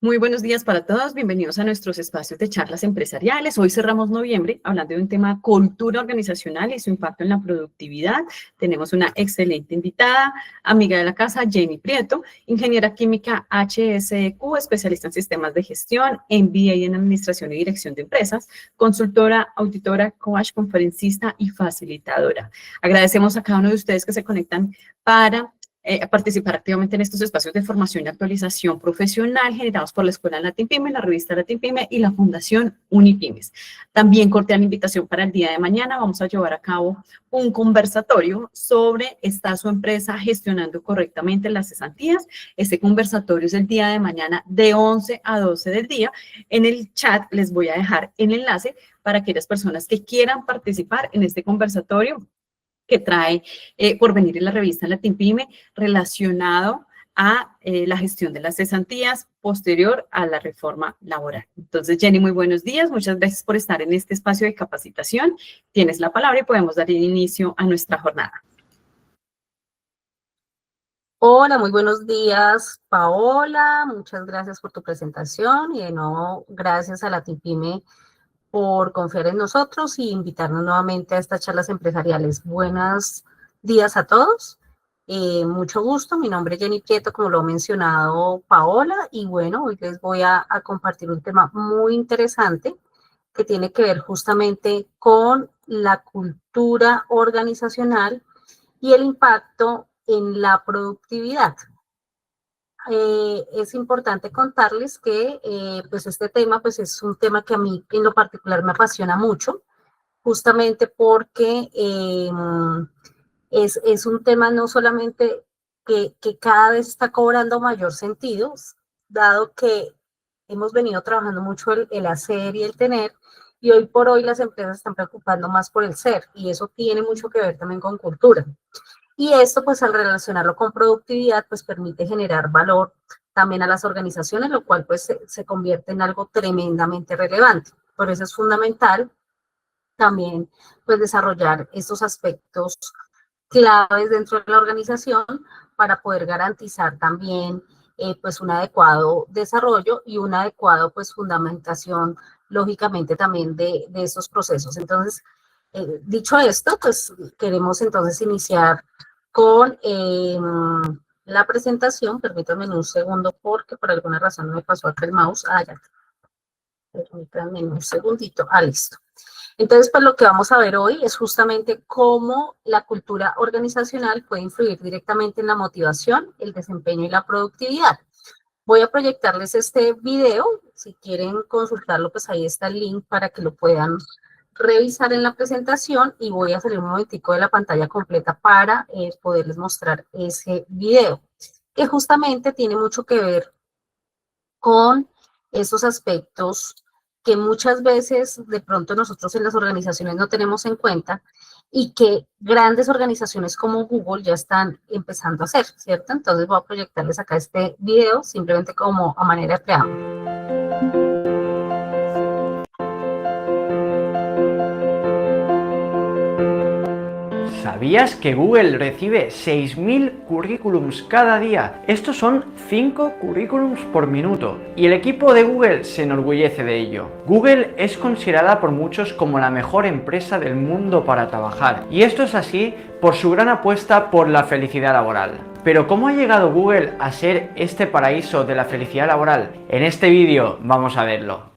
Muy buenos días para todos, bienvenidos a nuestros espacios de charlas empresariales. Hoy cerramos noviembre hablando de un tema cultura organizacional y su impacto en la productividad. Tenemos una excelente invitada, amiga de la casa, Jenny Prieto, ingeniera química HSEQ, especialista en sistemas de gestión, MBA en administración y dirección de empresas, consultora, auditora, coach, conferencista y facilitadora. Agradecemos a cada uno de ustedes que se conectan para participar activamente en estos espacios de formación y actualización profesional generados por la Escuela LatinPyme, la revista LatinPyme y la Fundación Unipymes. También cordial invitación para el día de mañana. Vamos a llevar a cabo un conversatorio sobre ¿está su empresa gestionando correctamente las cesantías? Este conversatorio es el día de mañana de 11 a 12 del día. En el chat les voy a dejar el enlace para aquellas personas que quieran participar en este conversatorio que trae Porvenir en la revista LatinPyme relacionado a la gestión de las cesantías posterior a la reforma laboral. Entonces, Jenny, muy buenos días. Muchas gracias por estar en este espacio de capacitación. Tienes la palabra y podemos dar inicio a nuestra jornada. Hola, muy buenos días, Paola. Muchas gracias por tu presentación y de nuevo, gracias a LatinPyme por confiar en nosotros y invitarnos nuevamente a estas charlas empresariales. Buenos días a todos. Mucho gusto. Mi nombre es Jenny Prieto, como lo ha mencionado Paola, y bueno, hoy les voy a compartir un tema muy interesante que tiene que ver justamente con la cultura organizacional y el impacto en la productividad. Es importante contarles que pues este tema pues es un tema que a mí en lo particular me apasiona mucho, justamente porque es un tema no solamente que cada vez está cobrando mayor sentido, dado que hemos venido trabajando mucho el hacer y el tener, y hoy por hoy las empresas están preocupando más por el ser, y eso tiene mucho que ver también con cultura. Y esto, pues, al relacionarlo con productividad, pues, permite generar valor también a las organizaciones, lo cual, pues, se convierte en algo tremendamente relevante. Por eso es fundamental también, pues, desarrollar estos aspectos claves dentro de la organización para poder garantizar también, pues, un adecuado desarrollo y una adecuada, pues, fundamentación, lógicamente, también de esos procesos. Entonces, dicho esto, pues, queremos entonces iniciar con la presentación. Permítanme un segundo porque por alguna razón no me pasó acá el mouse. Ya. Permítanme un segundito. Listo. Entonces, pues lo que vamos a ver hoy es justamente cómo la cultura organizacional puede influir directamente en la motivación, el desempeño y la productividad. Voy a proyectarles este video. Si quieren consultarlo, pues ahí está el link para que lo puedan revisar en la presentación, y voy a salir un momentico de la pantalla completa para poderles mostrar ese video, que justamente tiene mucho que ver con esos aspectos que muchas veces de pronto nosotros en las organizaciones no tenemos en cuenta y que grandes organizaciones como Google ya están empezando a hacer, ¿cierto? Entonces voy a proyectarles acá este video simplemente como a manera de preámbulo. ¿Sabías que Google recibe 6.000 currículums cada día? Estos son 5 currículums por minuto y el equipo de Google se enorgullece de ello. Google es considerada por muchos como la mejor empresa del mundo para trabajar, y esto es así por su gran apuesta por la felicidad laboral. Pero ¿cómo ha llegado Google a ser este paraíso de la felicidad laboral? En este vídeo vamos a verlo.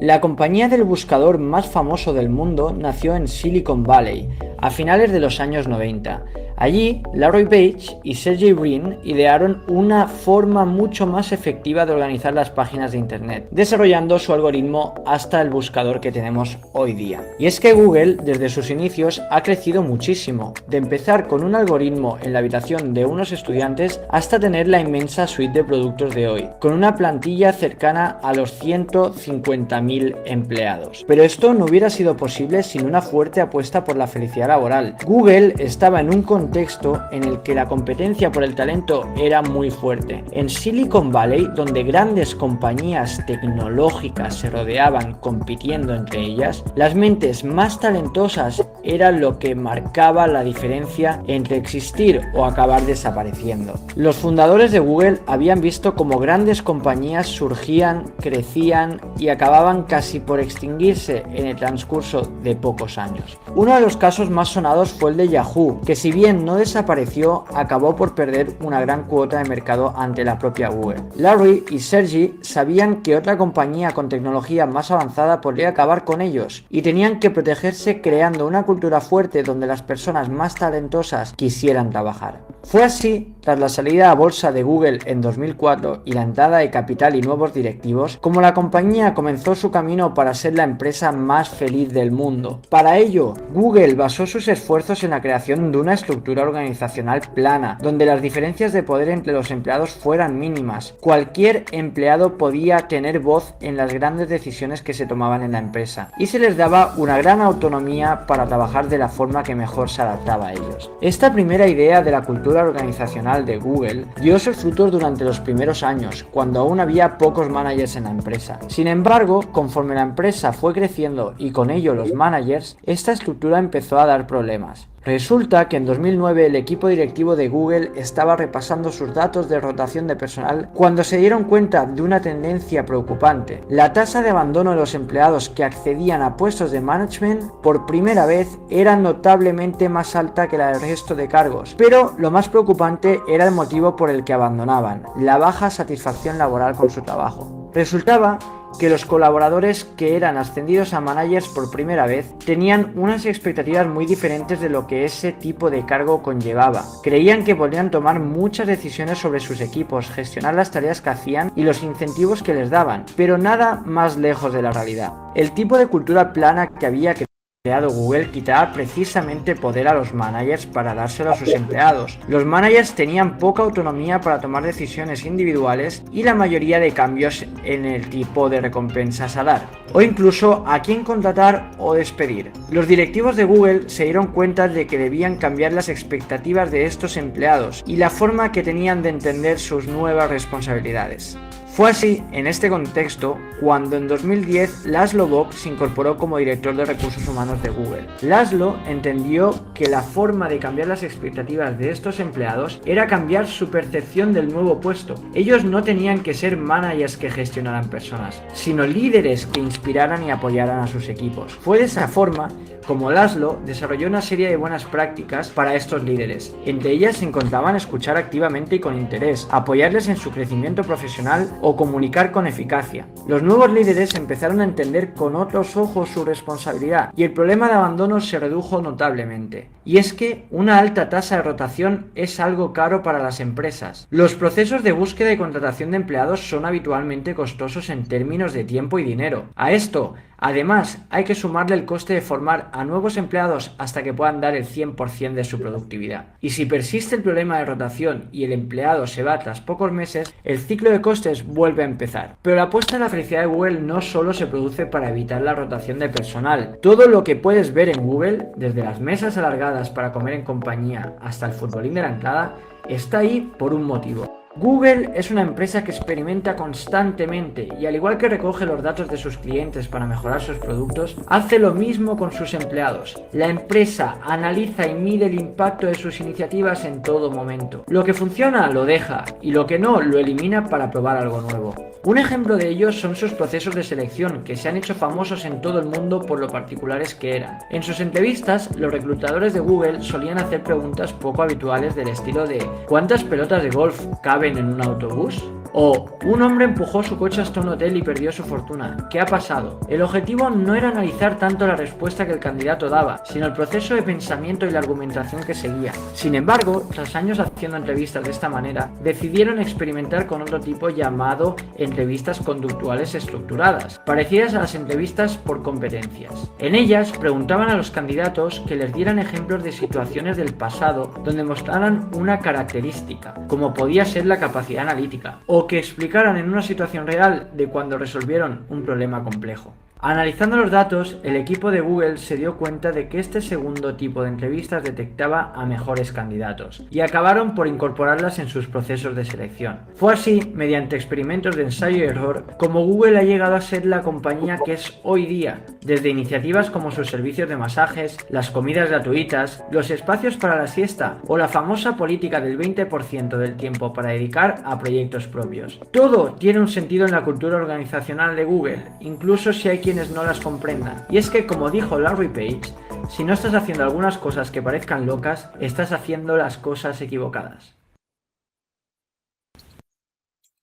La compañía del buscador más famoso del mundo nació en Silicon Valley, a finales de los años 90. Allí, Larry Page y Sergey Brin idearon una forma mucho más efectiva de organizar las páginas de Internet, desarrollando su algoritmo hasta el buscador que tenemos hoy día. Y es que Google, desde sus inicios, ha crecido muchísimo, de empezar con un algoritmo en la habitación de unos estudiantes hasta tener la inmensa suite de productos de hoy, con una plantilla cercana a los 150.000 empleados. Pero esto no hubiera sido posible sin una fuerte apuesta por la felicidad laboral. Google estaba en un contexto en el que la competencia por el talento era muy fuerte. En Silicon Valley, donde grandes compañías tecnológicas se rodeaban compitiendo entre ellas, las mentes más talentosas eran lo que marcaba la diferencia entre existir o acabar desapareciendo. Los fundadores de Google habían visto cómo grandes compañías surgían, crecían y acababan casi por extinguirse en el transcurso de pocos años. Uno de los casos más sonados fue el de Yahoo, que si bien no desapareció, acabó por perder una gran cuota de mercado ante la propia Google. Larry y Sergey sabían que otra compañía con tecnología más avanzada podría acabar con ellos y tenían que protegerse creando una cultura fuerte donde las personas más talentosas quisieran trabajar. Fue así, tras la salida a bolsa de Google en 2004 y la entrada de capital y nuevos directivos, como la compañía comenzó su camino para ser la empresa más feliz del mundo. Para ello, Google basó sus esfuerzos en la creación de una estructura organizacional plana, donde las diferencias de poder entre los empleados fueran mínimas. Cualquier empleado podía tener voz en las grandes decisiones que se tomaban en la empresa, y se les daba una gran autonomía para trabajar de la forma que mejor se adaptaba a ellos. Esta primera idea de la cultura organizacional de Google dio sus frutos durante los primeros años, cuando aún había pocos managers en la empresa. Sin embargo, conforme la empresa fue creciendo y con ello los managers, esta estructura empezó a dar problemas. Resulta que en 2009 el equipo directivo de Google estaba repasando sus datos de rotación de personal cuando se dieron cuenta de una tendencia preocupante. La tasa de abandono de los empleados que accedían a puestos de management por primera vez era notablemente más alta que la del resto de cargos, pero lo más preocupante era el motivo por el que abandonaban: la baja satisfacción laboral con su trabajo. Resultaba que los colaboradores que eran ascendidos a managers por primera vez tenían unas expectativas muy diferentes de lo que ese tipo de cargo conllevaba. Creían que podrían tomar muchas decisiones sobre sus equipos, gestionar las tareas que hacían y los incentivos que les daban, pero nada más lejos de la realidad. El tipo de cultura plana que había creado Google quitaba precisamente poder a los managers para dárselo a sus empleados. Los managers tenían poca autonomía para tomar decisiones individuales y la mayoría de cambios en el tipo de recompensas a dar, o incluso a quién contratar o despedir. Los directivos de Google se dieron cuenta de que debían cambiar las expectativas de estos empleados y la forma que tenían de entender sus nuevas responsabilidades. Fue así, en este contexto, cuando en 2010 Laszlo Bock se incorporó como director de recursos humanos de Google. Laszlo entendió que la forma de cambiar las expectativas de estos empleados era cambiar su percepción del nuevo puesto. Ellos no tenían que ser managers que gestionaran personas, sino líderes que inspiraran y apoyaran a sus equipos. Fue de esa forma como Laszlo desarrolló una serie de buenas prácticas para estos líderes. Entre ellas se encontraban escuchar activamente y con interés, apoyarles en su crecimiento profesional o comunicar con eficacia. Los nuevos líderes empezaron a entender con otros ojos su responsabilidad y el problema de abandono se redujo notablemente. Y es que una alta tasa de rotación es algo caro para las empresas. Los procesos de búsqueda y contratación de empleados son habitualmente costosos en términos de tiempo y dinero. A esto, además, hay que sumarle el coste de formar a nuevos empleados hasta que puedan dar el 100% de su productividad. Y si persiste el problema de rotación y el empleado se va tras pocos meses, el ciclo de costes vuelve a empezar. Pero la apuesta en la felicidad de Google no solo se produce para evitar la rotación de personal. Todo lo que puedes ver en Google, desde las mesas alargadas para comer en compañía hasta el futbolín de la entrada, está ahí por un motivo. Google es una empresa que experimenta constantemente y, al igual que recoge los datos de sus clientes para mejorar sus productos, hace lo mismo con sus empleados. La empresa analiza y mide el impacto de sus iniciativas en todo momento. Lo que funciona lo deja y lo que no lo elimina para probar algo nuevo. Un ejemplo de ello son sus procesos de selección, que se han hecho famosos en todo el mundo por lo particulares que eran. En sus entrevistas, los reclutadores de Google solían hacer preguntas poco habituales del estilo de ¿cuántas pelotas de golf caben en un autobús? O un hombre empujó su coche hasta un hotel y perdió su fortuna. ¿Qué ha pasado? El objetivo no era analizar tanto la respuesta que el candidato daba, sino el proceso de pensamiento y la argumentación que seguía. Sin embargo, tras años haciendo entrevistas de esta manera, decidieron experimentar con otro tipo llamado entrevistas conductuales estructuradas, parecidas a las entrevistas por competencias. En ellas preguntaban a los candidatos que les dieran ejemplos de situaciones del pasado donde mostraran una característica, como podía ser la capacidad analítica, o que explicaran en una situación real de cuando resolvieron un problema complejo. Analizando los datos, el equipo de Google se dio cuenta de que este segundo tipo de entrevistas detectaba a mejores candidatos y acabaron por incorporarlas en sus procesos de selección. Fue así, mediante experimentos de ensayo y error, como Google ha llegado a ser la compañía que es hoy día, desde iniciativas como sus servicios de masajes, las comidas gratuitas, los espacios para la siesta o la famosa política del 20% del tiempo para dedicar a proyectos propios. Todo tiene un sentido en la cultura organizacional de Google, incluso si hay quienes no las comprendan. Y es que, como dijo Larry Page, si no estás haciendo algunas cosas que parezcan locas, estás haciendo las cosas equivocadas.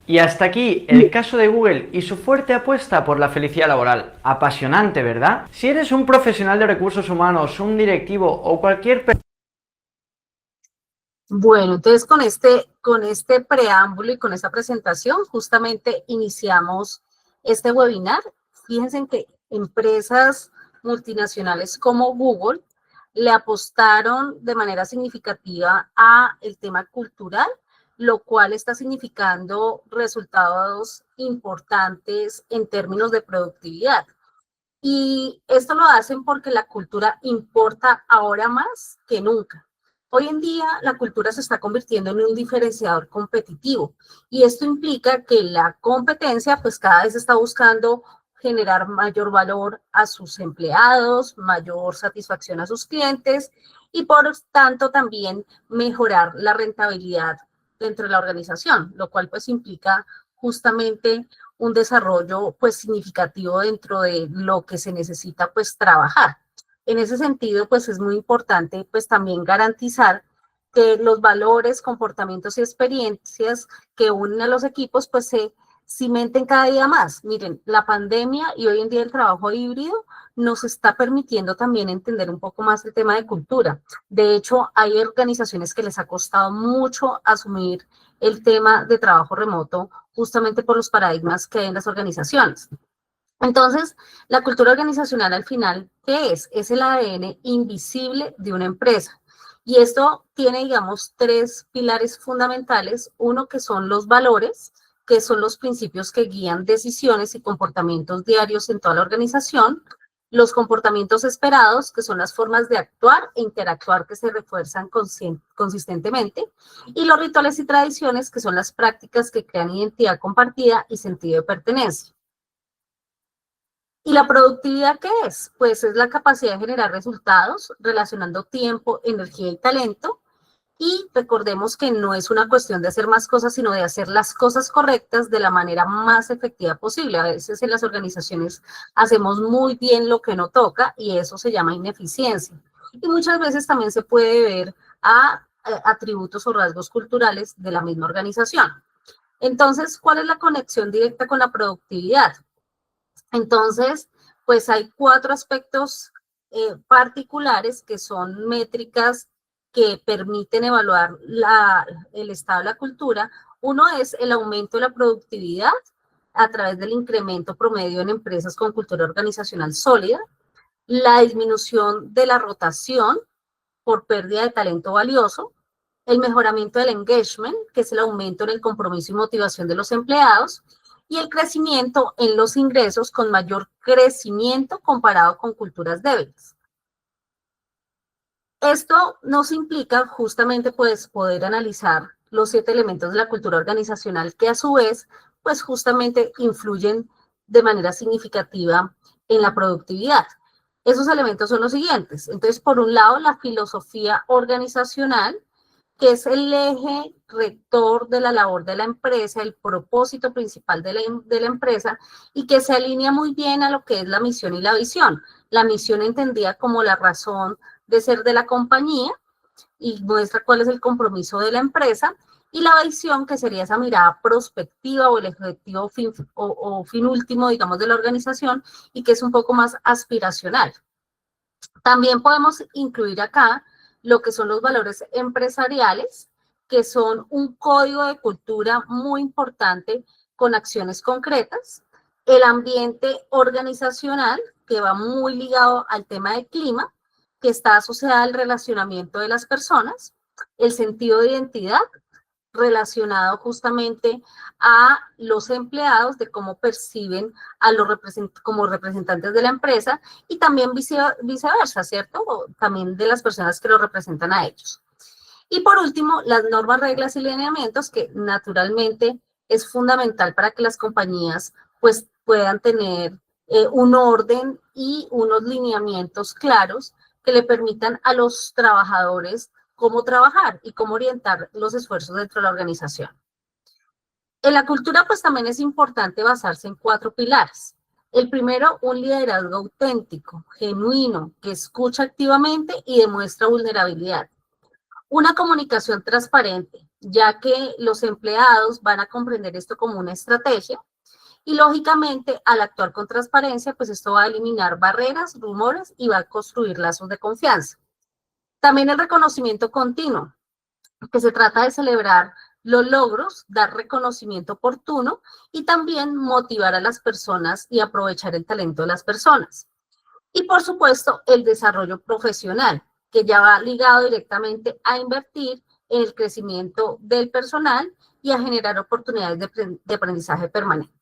Y hasta aquí el caso de Google y su fuerte apuesta por la felicidad laboral. Apasionante, ¿verdad? Si eres un profesional de recursos humanos, un directivo o cualquier persona... Bueno, entonces con este preámbulo y con esta presentación, justamente iniciamos este webinar. Fíjense en que empresas multinacionales como Google le apostaron de manera significativa a el tema cultural, lo cual está significando resultados importantes en términos de productividad. Y esto lo hacen porque la cultura importa ahora más que nunca. Hoy en día la cultura se está convirtiendo en un diferenciador competitivo y esto implica que la competencia pues cada vez está buscando generar mayor valor a sus empleados, mayor satisfacción a sus clientes y por tanto también mejorar la rentabilidad dentro de la organización, lo cual pues implica justamente un desarrollo pues significativo dentro de lo que se necesita pues trabajar. En ese sentido, pues es muy importante pues también garantizar que los valores, comportamientos y experiencias que unen a los equipos pues se cimenten cada día más. Miren, la pandemia y hoy en día el trabajo híbrido nos está permitiendo también entender un poco más el tema de cultura. De hecho, hay organizaciones que les ha costado mucho asumir el tema de trabajo remoto justamente por los paradigmas que hay en las organizaciones. Entonces, la cultura organizacional al final, ¿qué es? Es el ADN invisible de una empresa. Y esto tiene, digamos, tres pilares fundamentales. Uno que son los valores, que son los principios que guían decisiones y comportamientos diarios en toda la organización. Los comportamientos esperados, que son las formas de actuar e interactuar que se refuerzan consistentemente. Y los rituales y tradiciones, que son las prácticas que crean identidad compartida y sentido de pertenencia. ¿Y la productividad qué es? Pues es la capacidad de generar resultados relacionando tiempo, energía y talento. Y recordemos que no es una cuestión de hacer más cosas, sino de hacer las cosas correctas de la manera más efectiva posible. A veces en las organizaciones hacemos muy bien lo que no toca y eso se llama ineficiencia. Y muchas veces también se puede ver a atributos o rasgos culturales de la misma organización. Entonces, ¿cuál es la conexión directa con la productividad? Entonces, pues hay cuatro aspectos particulares que son métricas que permiten evaluar el estado de la cultura. Uno es el aumento de la productividad a través del incremento promedio en empresas con cultura organizacional sólida, la disminución de la rotación por pérdida de talento valioso, el mejoramiento del engagement, que es el aumento en el compromiso y motivación de los empleados, y el crecimiento en los ingresos con mayor crecimiento comparado con culturas débiles. Esto nos implica justamente pues poder analizar los 7 elementos de la cultura organizacional que a su vez pues justamente influyen de manera significativa en la productividad. Esos elementos son los siguientes. Entonces, por un lado, la filosofía organizacional, que es el eje rector de la labor de la empresa, el propósito principal de la empresa, y que se alinea muy bien a lo que es la misión y la visión. La misión entendida como la razón de ser de la compañía y muestra cuál es el compromiso de la empresa, y la visión, que sería esa mirada prospectiva o el objetivo fin último, digamos, de la organización, y que es un poco más aspiracional. También podemos incluir acá lo que son los valores empresariales, que son un código de cultura muy importante con acciones concretas, el ambiente organizacional, que va muy ligado al tema del clima, que está asociado al relacionamiento de las personas, el sentido de identidad, relacionado justamente a los empleados, de cómo perciben a los como representantes de la empresa, y también viceversa, ¿cierto? O también de las personas que los representan a ellos. Y por último, las normas, reglas y lineamientos, que naturalmente es fundamental para que las compañías pues puedan tener un orden y unos lineamientos claros que le permitan a los trabajadores cómo trabajar y cómo orientar los esfuerzos dentro de la organización. En la cultura, pues también es importante basarse en 4 pilares. El primero, un liderazgo auténtico, genuino, que escucha activamente y demuestra vulnerabilidad. Una comunicación transparente, ya que los empleados van a comprender esto como una estrategia y, lógicamente, al actuar con transparencia, pues esto va a eliminar barreras, rumores y va a construir lazos de confianza. También el reconocimiento continuo, que se trata de celebrar los logros, dar reconocimiento oportuno y también motivar a las personas y aprovechar el talento de las personas. Y, por supuesto, el desarrollo profesional, que ya va ligado directamente a invertir en el crecimiento del personal y a generar oportunidades de aprendizaje permanente.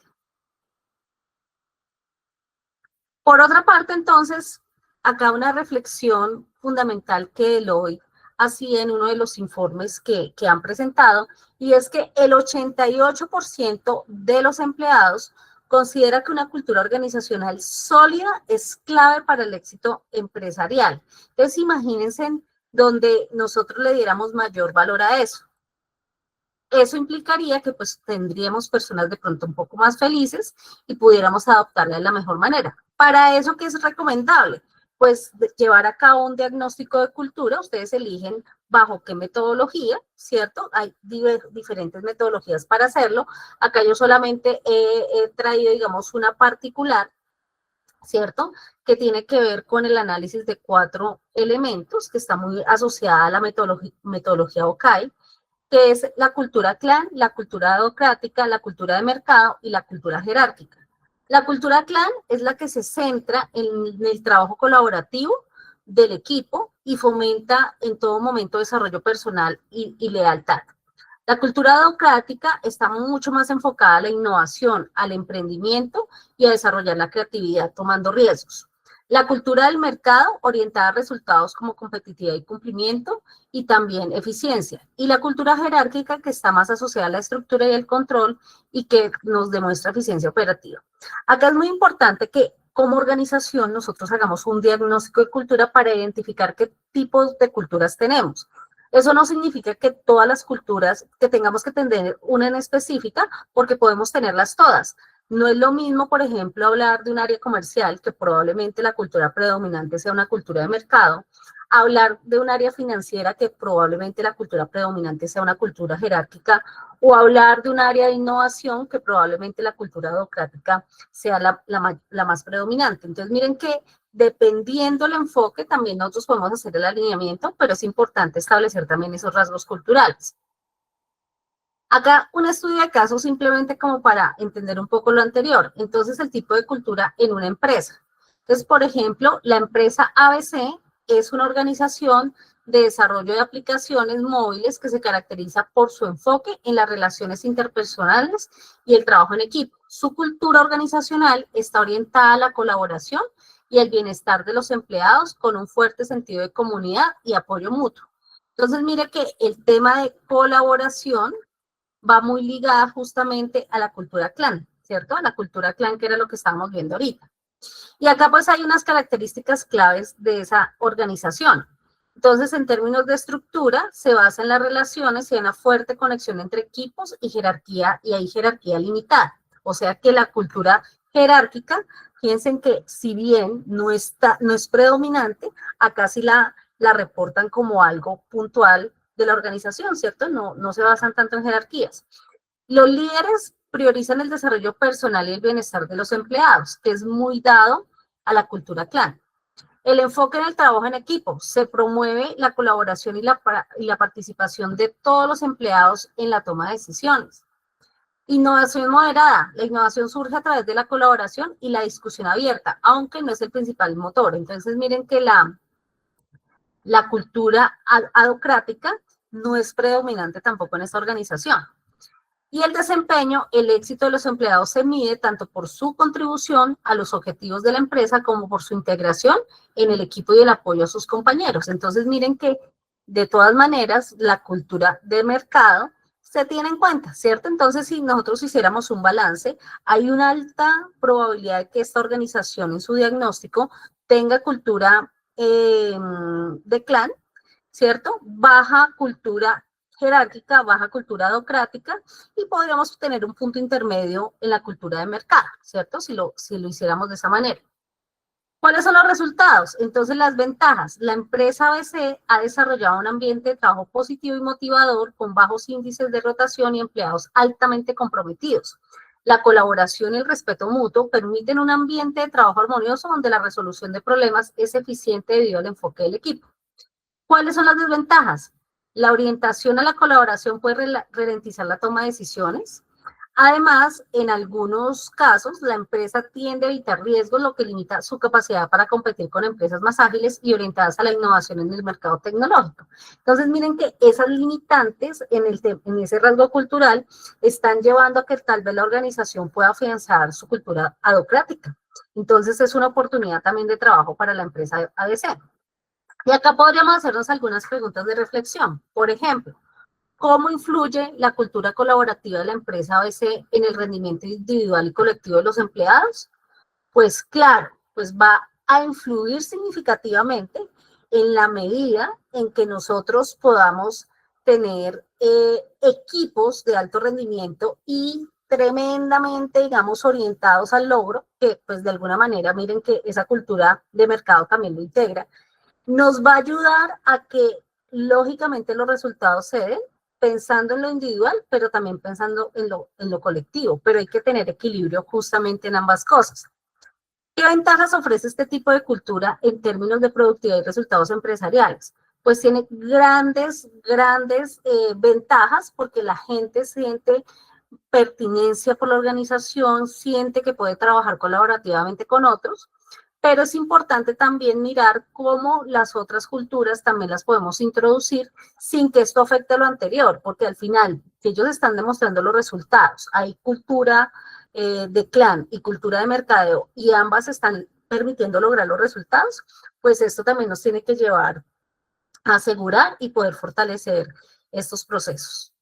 Por otra parte, entonces, acá una reflexión fundamental que Deloitte hacía en uno de los informes que han presentado, y es que el 88% de los empleados considera que una cultura organizacional sólida es clave para el éxito empresarial. Entonces, imagínense donde nosotros le diéramos mayor valor a eso. Eso implicaría que pues tendríamos personas de pronto un poco más felices y pudiéramos adoptarla de la mejor manera. Para eso, ¿qué es recomendable? Pues llevar a cabo un diagnóstico de cultura. Ustedes eligen bajo qué metodología, ¿cierto? Hay diferentes metodologías para hacerlo. Acá yo solamente he traído, digamos, una particular, ¿cierto? Que tiene que ver con el análisis de 4 elementos, que está muy asociada a la metodología OKAI, que es la cultura clan, la cultura democrática, la cultura de mercado y la cultura jerárquica. La cultura clan es la que se centra en el trabajo colaborativo del equipo y fomenta en todo momento desarrollo personal y lealtad. La cultura democrática está mucho más enfocada a la innovación, al emprendimiento y a desarrollar la creatividad tomando riesgos. La cultura del mercado, orientada a resultados como competitividad y cumplimiento, y también eficiencia. Y la cultura jerárquica, que está más asociada a la estructura y el control y que nos demuestra eficiencia operativa. Acá es muy importante que como organización nosotros hagamos un diagnóstico de cultura para identificar qué tipos de culturas tenemos. Eso no significa que todas las culturas, que tengamos que tener una en específica, porque podemos tenerlas todas. No es lo mismo, por ejemplo, hablar de un área comercial, que probablemente la cultura predominante sea una cultura de mercado, hablar de un área financiera, que probablemente la cultura predominante sea una cultura jerárquica, o hablar de un área de innovación, que probablemente la cultura democrática sea la más predominante. Entonces, miren que dependiendo del enfoque, también nosotros podemos hacer el alineamiento, pero es importante establecer también esos rasgos culturales. Acá un estudio de caso simplemente como para entender un poco lo anterior. Entonces, el tipo de cultura en una empresa. Entonces, por ejemplo, la empresa ABC es una organización de desarrollo de aplicaciones móviles que se caracteriza por su enfoque en las relaciones interpersonales y el trabajo en equipo. Su cultura organizacional está orientada a la colaboración y el bienestar de los empleados, con un fuerte sentido de comunidad y apoyo mutuo. Entonces, mire que el tema de colaboración va muy ligada justamente a la cultura clan, ¿cierto? A la cultura clan, que era lo que estábamos viendo ahorita. Y acá pues hay unas características claves de esa organización. Entonces, en términos de estructura, se basa en las relaciones y en una fuerte conexión entre equipos y jerarquía, y hay jerarquía limitada. O sea que la cultura jerárquica, piensen que si bien no es predominante, acá sí la reportan como algo puntual de la organización, ¿cierto? No se basan tanto en jerarquías. Los líderes priorizan el desarrollo personal y el bienestar de los empleados, que es muy dado a la cultura clan. El enfoque en el trabajo en equipo. Se promueve la colaboración y la participación de todos los empleados en la toma de decisiones. Innovación moderada. La innovación surge a través de la colaboración y la discusión abierta, aunque no es el principal motor. Entonces, miren que la cultura adocrática no es predominante tampoco en esta organización. Y el desempeño, el éxito de los empleados se mide tanto por su contribución a los objetivos de la empresa como por su integración en el equipo y el apoyo a sus compañeros. Entonces, miren que de todas maneras la cultura de mercado se tiene en cuenta, ¿cierto? Entonces, si nosotros hiciéramos un balance, hay una alta probabilidad de que esta organización en su diagnóstico tenga cultura de clan, ¿cierto? Baja cultura jerárquica, baja cultura adocrática, y podríamos tener un punto intermedio en la cultura de mercado, ¿cierto? Si lo hiciéramos de esa manera. ¿Cuáles son los resultados? Entonces, las ventajas. La empresa ABC ha desarrollado un ambiente de trabajo positivo y motivador con bajos índices de rotación y empleados altamente comprometidos. La colaboración y el respeto mutuo permiten un ambiente de trabajo armonioso donde la resolución de problemas es eficiente debido al enfoque del equipo. ¿Cuáles son las desventajas? La orientación a la colaboración puede ralentizar la toma de decisiones. Además, en algunos casos, la empresa tiende a evitar riesgos, lo que limita su capacidad para competir con empresas más ágiles y orientadas a la innovación en el mercado tecnológico. Entonces, miren que esas limitantes en ese rasgo cultural están llevando a que tal vez la organización pueda afianzar su cultura adocrática. Entonces, es una oportunidad también de trabajo para la empresa ABC. Y acá podríamos hacernos algunas preguntas de reflexión. Por ejemplo, ¿cómo influye la cultura colaborativa de la empresa ABC en el rendimiento individual y colectivo de los empleados? Pues claro, pues va a influir significativamente en la medida en que nosotros podamos tener equipos de alto rendimiento y tremendamente, digamos, orientados al logro, que pues de alguna manera, miren que esa cultura de mercado también lo integra, nos va a ayudar a que lógicamente los resultados se den pensando en lo individual, pero también pensando en lo colectivo, pero hay que tener equilibrio justamente en ambas cosas. ¿Qué ventajas ofrece este tipo de cultura en términos de productividad y resultados empresariales? Pues tiene grandes ventajas porque la gente siente pertinencia por la organización, siente que puede trabajar colaborativamente con otros, pero es importante también mirar cómo las otras culturas también las podemos introducir sin que esto afecte a lo anterior, porque al final, si ellos están demostrando los resultados, hay cultura de clan y cultura de mercadeo, y ambas están permitiendo lograr los resultados, pues esto también nos tiene que llevar a asegurar y poder fortalecer estos procesos.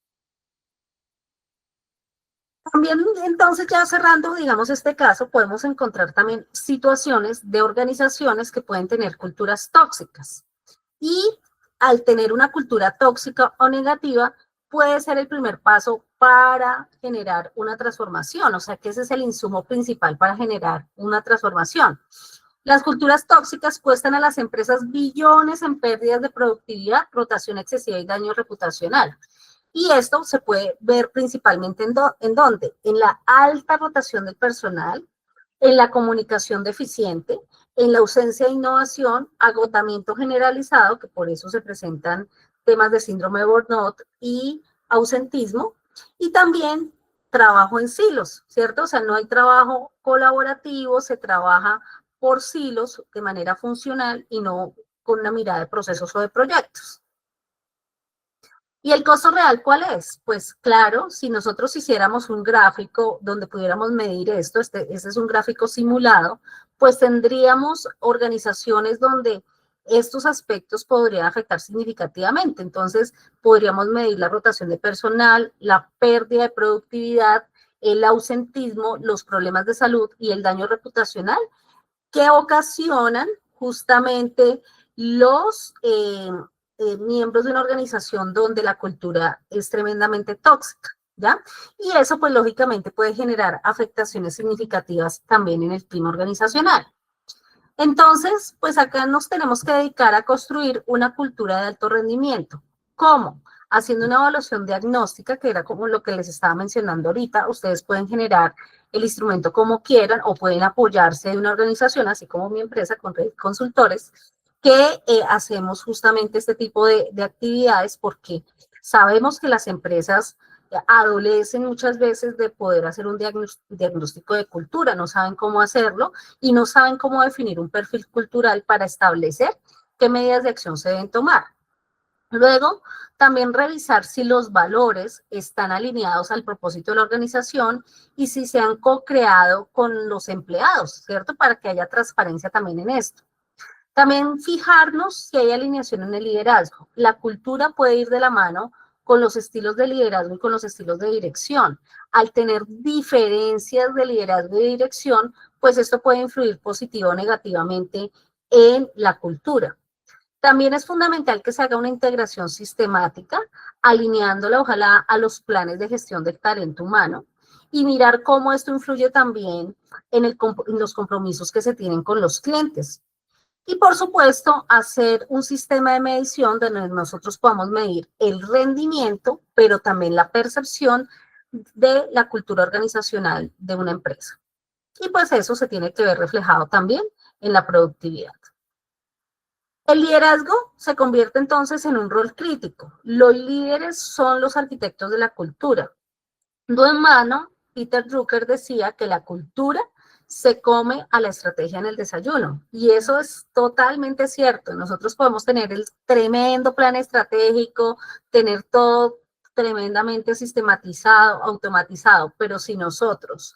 También, entonces, ya cerrando, digamos, este caso, podemos encontrar también situaciones de organizaciones que pueden tener culturas tóxicas. Y al tener una cultura tóxica o negativa, puede ser el primer paso para generar una transformación. O sea, que ese es el insumo principal para generar una transformación. Las culturas tóxicas cuestan a las empresas billones en pérdidas de productividad, rotación excesiva y daño reputacional. Y esto se puede ver principalmente ¿en dónde? En la alta rotación del personal, en la comunicación deficiente, en la ausencia de innovación, agotamiento generalizado, que por eso se presentan temas de síndrome de burnout y ausentismo, y también trabajo en silos, ¿cierto? O sea, no hay trabajo colaborativo, se trabaja por silos de manera funcional y no con una mirada de procesos o de proyectos. ¿Y el costo real cuál es? Pues claro, si nosotros hiciéramos un gráfico donde pudiéramos medir esto, este es un gráfico simulado, pues tendríamos organizaciones donde estos aspectos podrían afectar significativamente. Entonces, podríamos medir la rotación de personal, la pérdida de productividad, el ausentismo, los problemas de salud y el daño reputacional que ocasionan justamente los miembros de una organización donde la cultura es tremendamente tóxica, ¿ya? Y eso, pues, lógicamente puede generar afectaciones significativas también en el clima organizacional. Entonces, pues acá nos tenemos que dedicar a construir una cultura de alto rendimiento. ¿Cómo? Haciendo una evaluación diagnóstica, que era como lo que les estaba mencionando ahorita. Ustedes pueden generar el instrumento como quieran o pueden apoyarse de una organización, así como mi empresa, con consultores, que hacemos justamente este tipo de actividades porque sabemos que las empresas adolecen muchas veces de poder hacer un diagnóstico de cultura, no saben cómo hacerlo y no saben cómo definir un perfil cultural para establecer qué medidas de acción se deben tomar. Luego, también revisar si los valores están alineados al propósito de la organización y si se han co-creado con los empleados, ¿cierto? Para que haya transparencia también en esto. También fijarnos si hay alineación en el liderazgo. La cultura puede ir de la mano con los estilos de liderazgo y con los estilos de dirección. Al tener diferencias de liderazgo y de dirección, pues esto puede influir positivo o negativamente en la cultura. También es fundamental que se haga una integración sistemática, alineándola ojalá a los planes de gestión del talento humano y mirar cómo esto influye también en los compromisos que se tienen con los clientes. Y por supuesto, hacer un sistema de medición donde nosotros podamos medir el rendimiento, pero también la percepción de la cultura organizacional de una empresa. Y pues eso se tiene que ver reflejado también en la productividad. El liderazgo se convierte entonces en un rol crítico. Los líderes son los arquitectos de la cultura. No en vano, Peter Drucker decía que la cultura se come a la estrategia en el desayuno. Y eso es totalmente cierto. Nosotros podemos tener el tremendo plan estratégico, tener todo tremendamente sistematizado, automatizado, pero si nosotros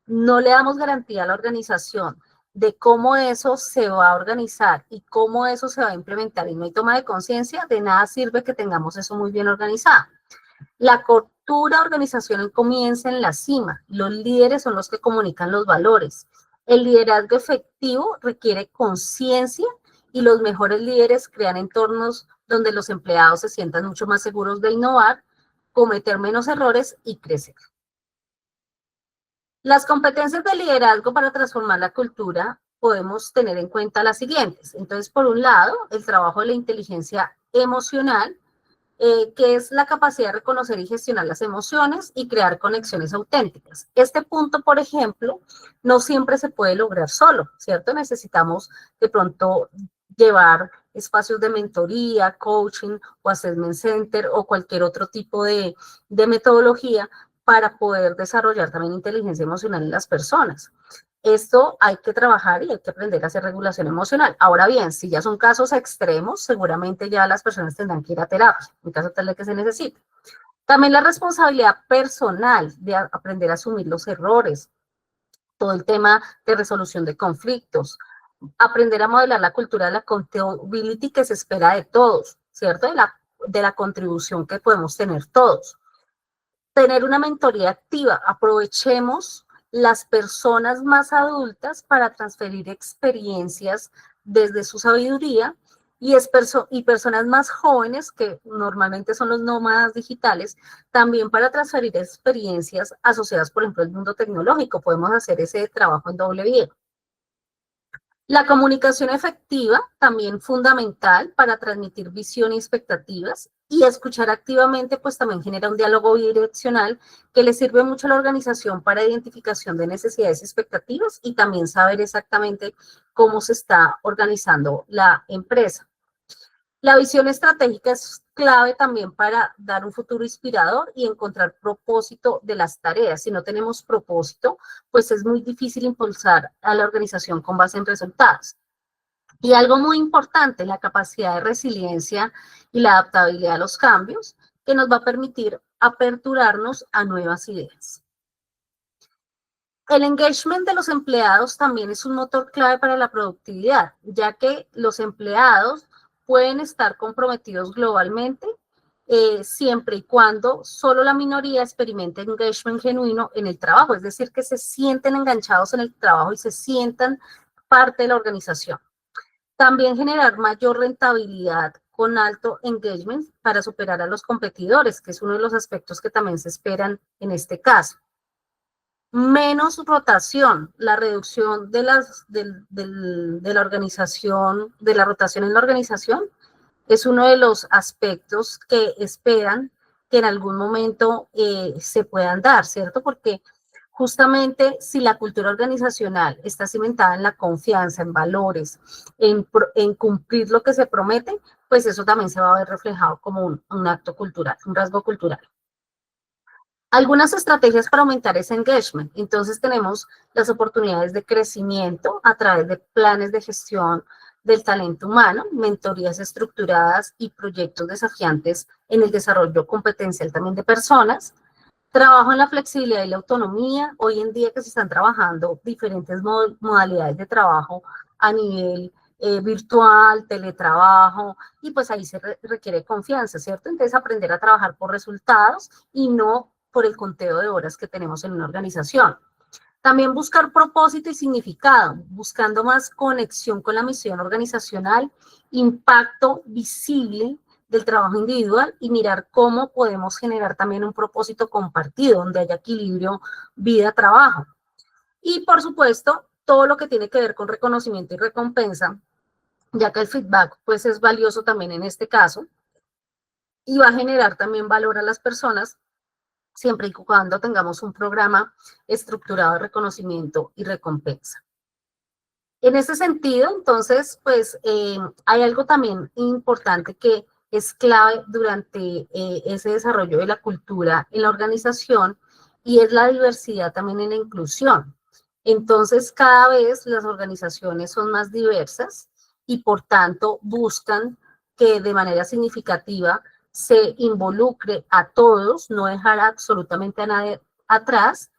no le damos garantía a la organización de cómo eso se va a organizar y cómo eso se va a implementar y no hay toma de conciencia, de nada sirve que tengamos eso muy bien organizado. La cultura organizacional comienza en la cima. Los líderes son los que comunican los valores. El liderazgo efectivo requiere conciencia y los mejores líderes crean entornos donde los empleados se sientan mucho más seguros de innovar, cometer menos errores y crecer. Las competencias de liderazgo para transformar la cultura podemos tener en cuenta las siguientes. Entonces, por un lado, el trabajo de la inteligencia emocional, que es la capacidad de reconocer y gestionar las emociones y crear conexiones auténticas. Este punto, por ejemplo, no siempre se puede lograr solo, ¿cierto? Necesitamos de pronto llevar espacios de mentoría, coaching o assessment center o cualquier otro tipo de metodología para poder desarrollar también inteligencia emocional en las personas. Esto hay que trabajar y hay que aprender a hacer regulación emocional. Ahora bien, si ya son casos extremos, seguramente ya las personas tendrán que ir a terapia, en caso tal de que se necesite. También la responsabilidad personal de aprender a asumir los errores, todo el tema de resolución de conflictos, aprender a modelar la cultura de la accountability que se espera de todos, ¿cierto? De la contribución que podemos tener todos. Tener una mentoría activa, aprovechemos las personas más adultas para transferir experiencias desde su sabiduría y personas más jóvenes, que normalmente son los nómadas digitales, también para transferir experiencias asociadas, por ejemplo, al mundo tecnológico. Podemos hacer ese trabajo en doble vía. La comunicación efectiva, también fundamental para transmitir visión y expectativas, y escuchar activamente, pues también genera un diálogo bidireccional que le sirve mucho a la organización para identificación de necesidades y expectativas y también saber exactamente cómo se está organizando la empresa. La visión estratégica es clave también para dar un futuro inspirador y encontrar propósito de las tareas. Si no tenemos propósito, pues es muy difícil impulsar a la organización con base en resultados. Y algo muy importante, la capacidad de resiliencia y la adaptabilidad a los cambios, que nos va a permitir aperturarnos a nuevas ideas. El engagement de los empleados también es un motor clave para la productividad, ya que los empleados pueden estar comprometidos globalmente siempre y cuando solo la minoría experimente engagement genuino en el trabajo, es decir, que se sienten enganchados en el trabajo y se sientan parte de la organización. También generar mayor rentabilidad con alto engagement para superar a los competidores, que es uno de los aspectos que también se esperan en este caso. Menos rotación, la reducción de la organización, de la rotación en la organización, es uno de los aspectos que esperan que en algún momento se puedan dar, ¿cierto? Porque justamente si la cultura organizacional está cimentada en la confianza, en valores, en cumplir lo que se promete, pues eso también se va a ver reflejado como un acto cultural, un rasgo cultural. Algunas estrategias para aumentar ese engagement. Entonces tenemos las oportunidades de crecimiento a través de planes de gestión del talento humano, mentorías estructuradas y proyectos desafiantes en el desarrollo competencial también de personas. Trabajo en la flexibilidad y la autonomía. Hoy en día que se están trabajando diferentes modalidades de trabajo a nivel virtual, teletrabajo, y pues ahí se requiere confianza, ¿cierto? Entonces aprender a trabajar por resultados y no por el conteo de horas que tenemos en una organización. También buscar propósito y significado, buscando más conexión con la misión organizacional, impacto visible del trabajo individual y mirar cómo podemos generar también un propósito compartido, donde haya equilibrio vida-trabajo. Y por supuesto, todo lo que tiene que ver con reconocimiento y recompensa, ya que el feedback pues es valioso también en este caso y va a generar también valor a las personas siempre y cuando tengamos un programa estructurado de reconocimiento y recompensa. En ese sentido, entonces, pues hay algo también importante que es clave durante ese desarrollo de la cultura en la organización y es la diversidad también en la inclusión. Entonces, cada vez las organizaciones son más diversas y por tanto buscan que de manera significativa se involucre a todos, no dejar absolutamente a nadie atrás,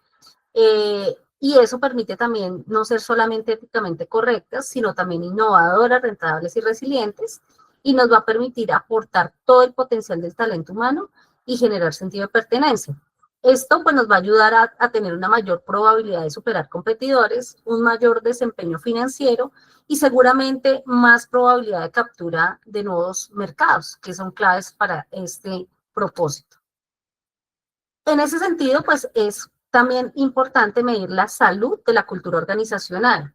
y eso permite también no ser solamente éticamente correctas, sino también innovadoras, rentables y resilientes, y nos va a permitir aportar todo el potencial del talento humano y generar sentido de pertenencia. Esto pues nos va a ayudar a tener una mayor probabilidad de superar competidores, un mayor desempeño financiero y seguramente más probabilidad de captura de nuevos mercados, que son claves para este propósito. En ese sentido, pues es también importante medir la salud de la cultura organizacional.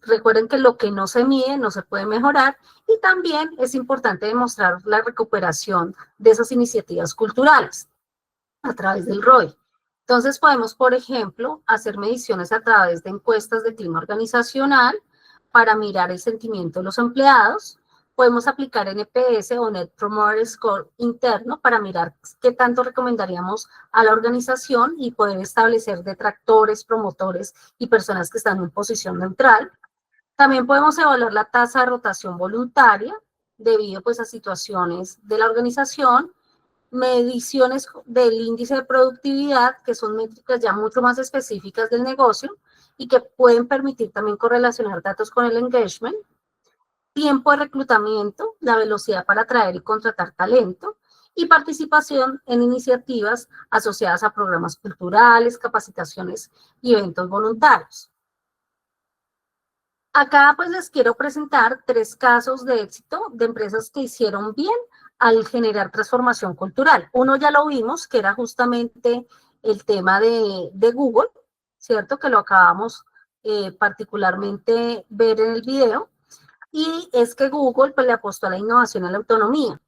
Recuerden que lo que no se mide no se puede mejorar y también es importante demostrar la recuperación de esas iniciativas culturales a través del ROI. Entonces podemos, por ejemplo, hacer mediciones a través de encuestas de clima organizacional para mirar el sentimiento de los empleados. Podemos aplicar NPS o Net Promoter Score interno para mirar qué tanto recomendaríamos a la organización y poder establecer detractores, promotores y personas que están en posición neutral. También podemos evaluar la tasa de rotación voluntaria debido pues a situaciones de la organización, mediciones del índice de productividad, que son métricas ya mucho más específicas del negocio y que pueden permitir también correlacionar datos con el engagement, tiempo de reclutamiento, la velocidad para atraer y contratar talento, y participación en iniciativas asociadas a programas culturales, capacitaciones y eventos voluntarios. Acá pues les quiero presentar 3 casos de éxito de empresas que hicieron bien al generar transformación cultural. Uno ya lo vimos, que era justamente el tema de Google, ¿cierto? Que lo acabamos particularmente ver en el video. Y es que Google pues, le apostó a la innovación y a la autonomía.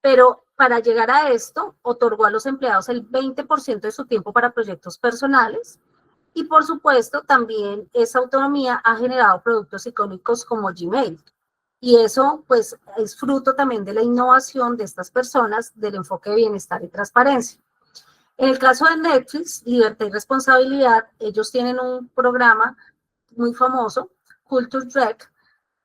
Pero para llegar a esto, otorgó a los empleados el 20% de su tiempo para proyectos personales. Y por supuesto, también esa autonomía ha generado productos icónicos como Gmail. Y eso, pues, es fruto también de la innovación de estas personas, del enfoque de bienestar y transparencia. En el caso de Netflix, Libertad y Responsabilidad, ellos tienen un programa muy famoso, Culture Trek,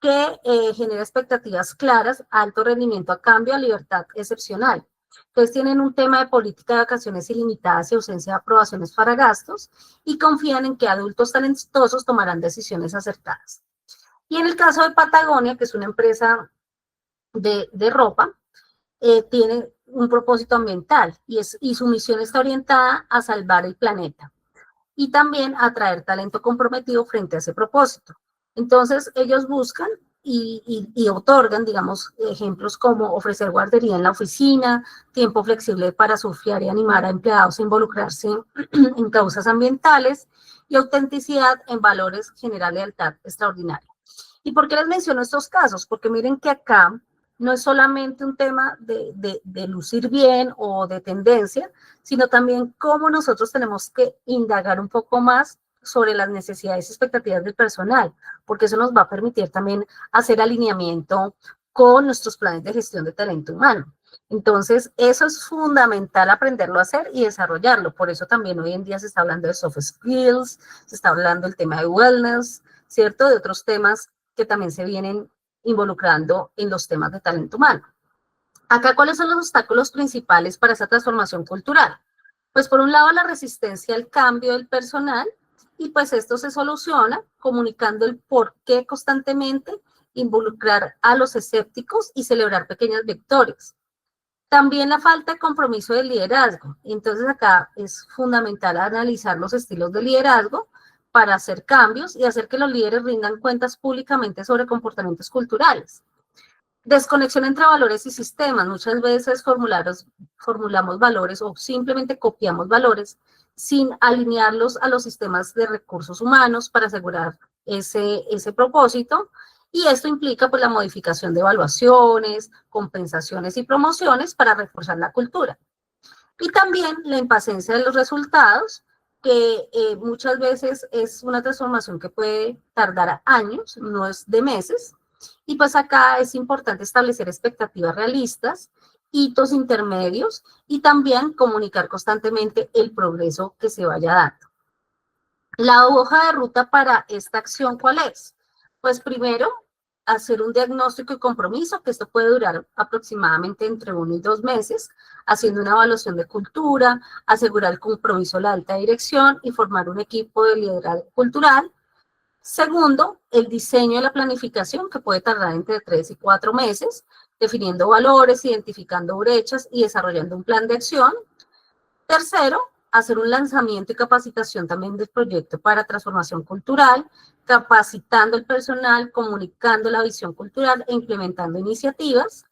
que genera expectativas claras, alto rendimiento a cambio, a libertad excepcional. Entonces tienen un tema de política de vacaciones ilimitadas y ausencia de aprobaciones para gastos y confían en que adultos talentosos tomarán decisiones acertadas. Y en el caso de Patagonia, que es una empresa de ropa, tiene un propósito ambiental y su misión está orientada a salvar el planeta y también a atraer talento comprometido frente a ese propósito. Entonces, ellos buscan y otorgan, digamos, ejemplos como ofrecer guardería en la oficina, tiempo flexible para surfear y animar a empleados a involucrarse en causas ambientales y autenticidad en valores, generar lealtad extraordinaria. ¿Y por qué les menciono estos casos? Porque miren que acá no es solamente un tema de lucir bien o de tendencia, sino también cómo nosotros tenemos que indagar un poco más sobre las necesidades y expectativas del personal, porque eso nos va a permitir también hacer alineamiento con nuestros planes de gestión de talento humano. Entonces, eso es fundamental aprenderlo a hacer y desarrollarlo. Por eso también hoy en día se está hablando de soft skills, se está hablando del tema de wellness, ¿cierto? De otros temas que también se vienen involucrando en los temas de talento humano. Acá, ¿cuáles son los obstáculos principales para esa transformación cultural? Pues por un lado, la resistencia al cambio del personal, y pues esto se soluciona comunicando el por qué constantemente, involucrar a los escépticos y celebrar pequeñas victorias. También la falta de compromiso del liderazgo. Entonces acá es fundamental analizar los estilos de liderazgo para hacer cambios y hacer que los líderes rindan cuentas públicamente sobre comportamientos culturales. Desconexión entre valores y sistemas. Muchas veces formulamos valores o simplemente copiamos valores sin alinearlos a los sistemas de recursos humanos para asegurar ese propósito. Y esto implica pues la modificación de evaluaciones, compensaciones y promociones para reforzar la cultura. Y también la impaciencia de los resultados, que muchas veces es una transformación que puede tardar años, no es de meses. Y pues acá es importante establecer expectativas realistas, hitos intermedios y también comunicar constantemente el progreso que se vaya dando. La hoja de ruta para esta acción, ¿cuál es? Pues primero, hacer un diagnóstico y compromiso, que esto puede durar aproximadamente entre 1 y 2 meses, haciendo una evaluación de cultura, asegurar el compromiso de la alta dirección y formar un equipo de liderazgo cultural. Segundo, el diseño de la planificación, que puede tardar entre 3 y 4 meses, definiendo valores, identificando brechas y desarrollando un plan de acción. Tercero, hacer un lanzamiento y capacitación también del proyecto para transformación cultural, capacitando el personal, comunicando la visión cultural e implementando iniciativas.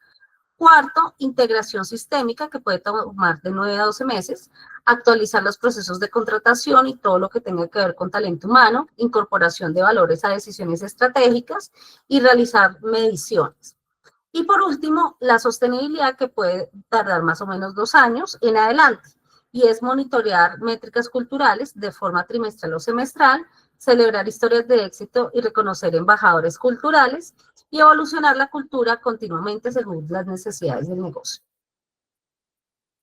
Cuarto, integración sistémica, que puede tomar de 9 a 12 meses, actualizar los procesos de contratación y todo lo que tenga que ver con talento humano, incorporación de valores a decisiones estratégicas y realizar mediciones. Y por último, la sostenibilidad, que puede tardar más o menos 2 años en adelante, y es monitorear métricas culturales de forma trimestral o semestral, celebrar historias de éxito y reconocer embajadores culturales, y evolucionar la cultura continuamente según las necesidades del negocio.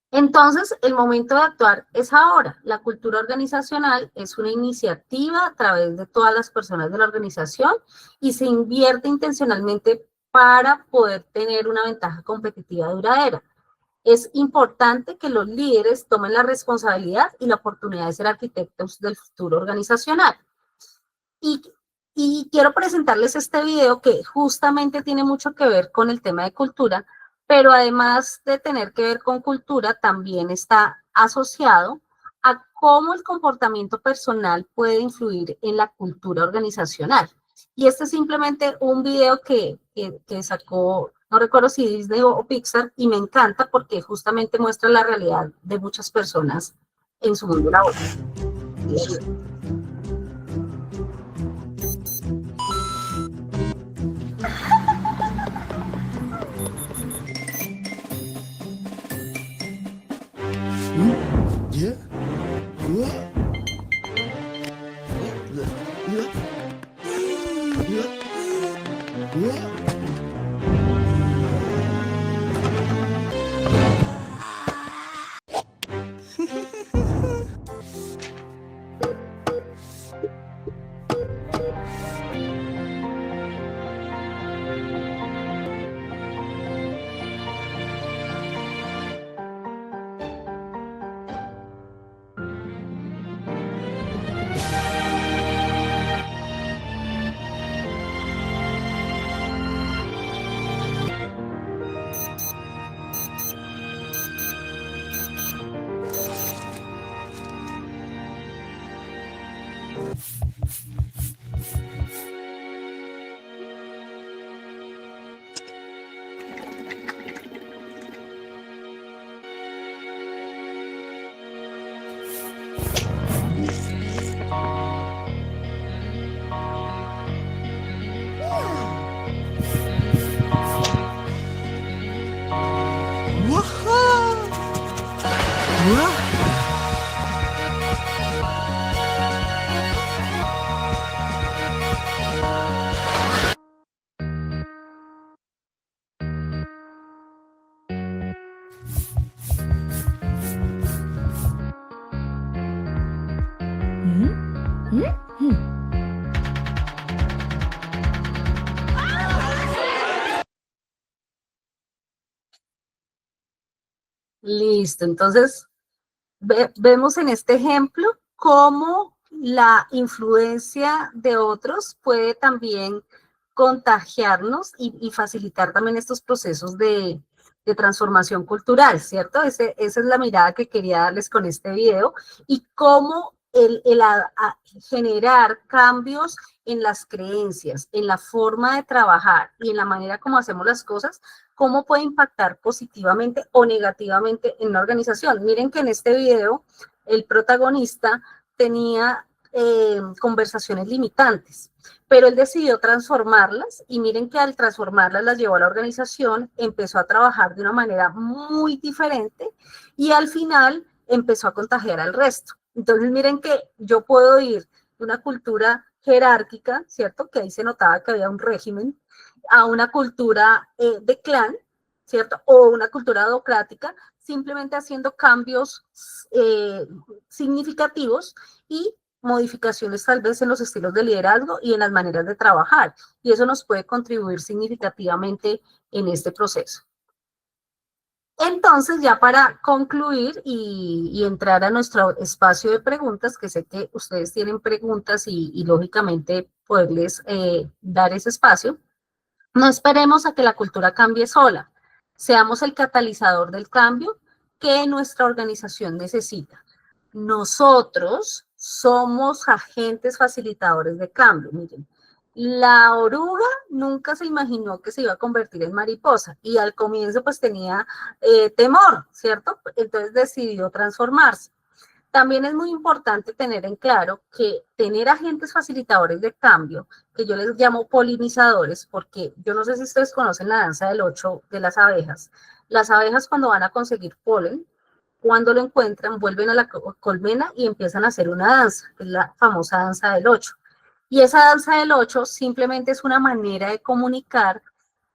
Entonces, el momento de actuar es ahora. La cultura organizacional es una iniciativa a través de todas las personas de la organización y se invierte intencionalmente para poder tener una ventaja competitiva duradera. Es importante que los líderes tomen la responsabilidad y la oportunidad de ser arquitectos del futuro organizacional. Y quiero presentarles este video que justamente tiene mucho que ver con el tema de cultura, pero además de tener que ver con cultura, también está asociado a cómo el comportamiento personal puede influir en la cultura organizacional. Y este es simplemente un video que sacó, no recuerdo si Disney o Pixar, y me encanta porque justamente muestra la realidad de muchas personas en su mundo laboral. Listo, entonces vemos en este ejemplo cómo la influencia de otros puede también contagiarnos y facilitar también estos procesos de transformación cultural, ¿cierto? Esa es la mirada que quería darles con este video y cómo generar cambios en las creencias, en la forma de trabajar y en la manera como hacemos las cosas, cómo puede impactar positivamente o negativamente en una organización. Miren que en este video el protagonista tenía conversaciones limitantes, pero él decidió transformarlas y miren que al transformarlas las llevó a la organización, empezó a trabajar de una manera muy diferente y al final empezó a contagiar al resto. Entonces miren que yo puedo ir de una cultura jerárquica, ¿cierto? Que ahí se notaba que había un régimen, a una cultura de clan, ¿cierto? O una cultura democrática, simplemente haciendo cambios significativos y modificaciones tal vez en los estilos de liderazgo y en las maneras de trabajar. Y eso nos puede contribuir significativamente en este proceso. Entonces, ya para concluir y entrar a nuestro espacio de preguntas, que sé que ustedes tienen preguntas y lógicamente poderles dar ese espacio, no esperemos a que la cultura cambie sola. Seamos el catalizador del cambio que nuestra organización necesita. Nosotros somos agentes facilitadores de cambio. Miren, la oruga nunca se imaginó que se iba a convertir en mariposa y al comienzo pues tenía temor, ¿cierto? Entonces decidió transformarse. También es muy importante tener en claro que tener agentes facilitadores de cambio, que yo les llamo polinizadores, porque yo no sé si ustedes conocen la danza del 8 de las abejas. Las abejas cuando van a conseguir polen, cuando lo encuentran, vuelven a la colmena y empiezan a hacer una danza, que es la famosa danza del 8. Y esa danza del 8 simplemente es una manera de comunicar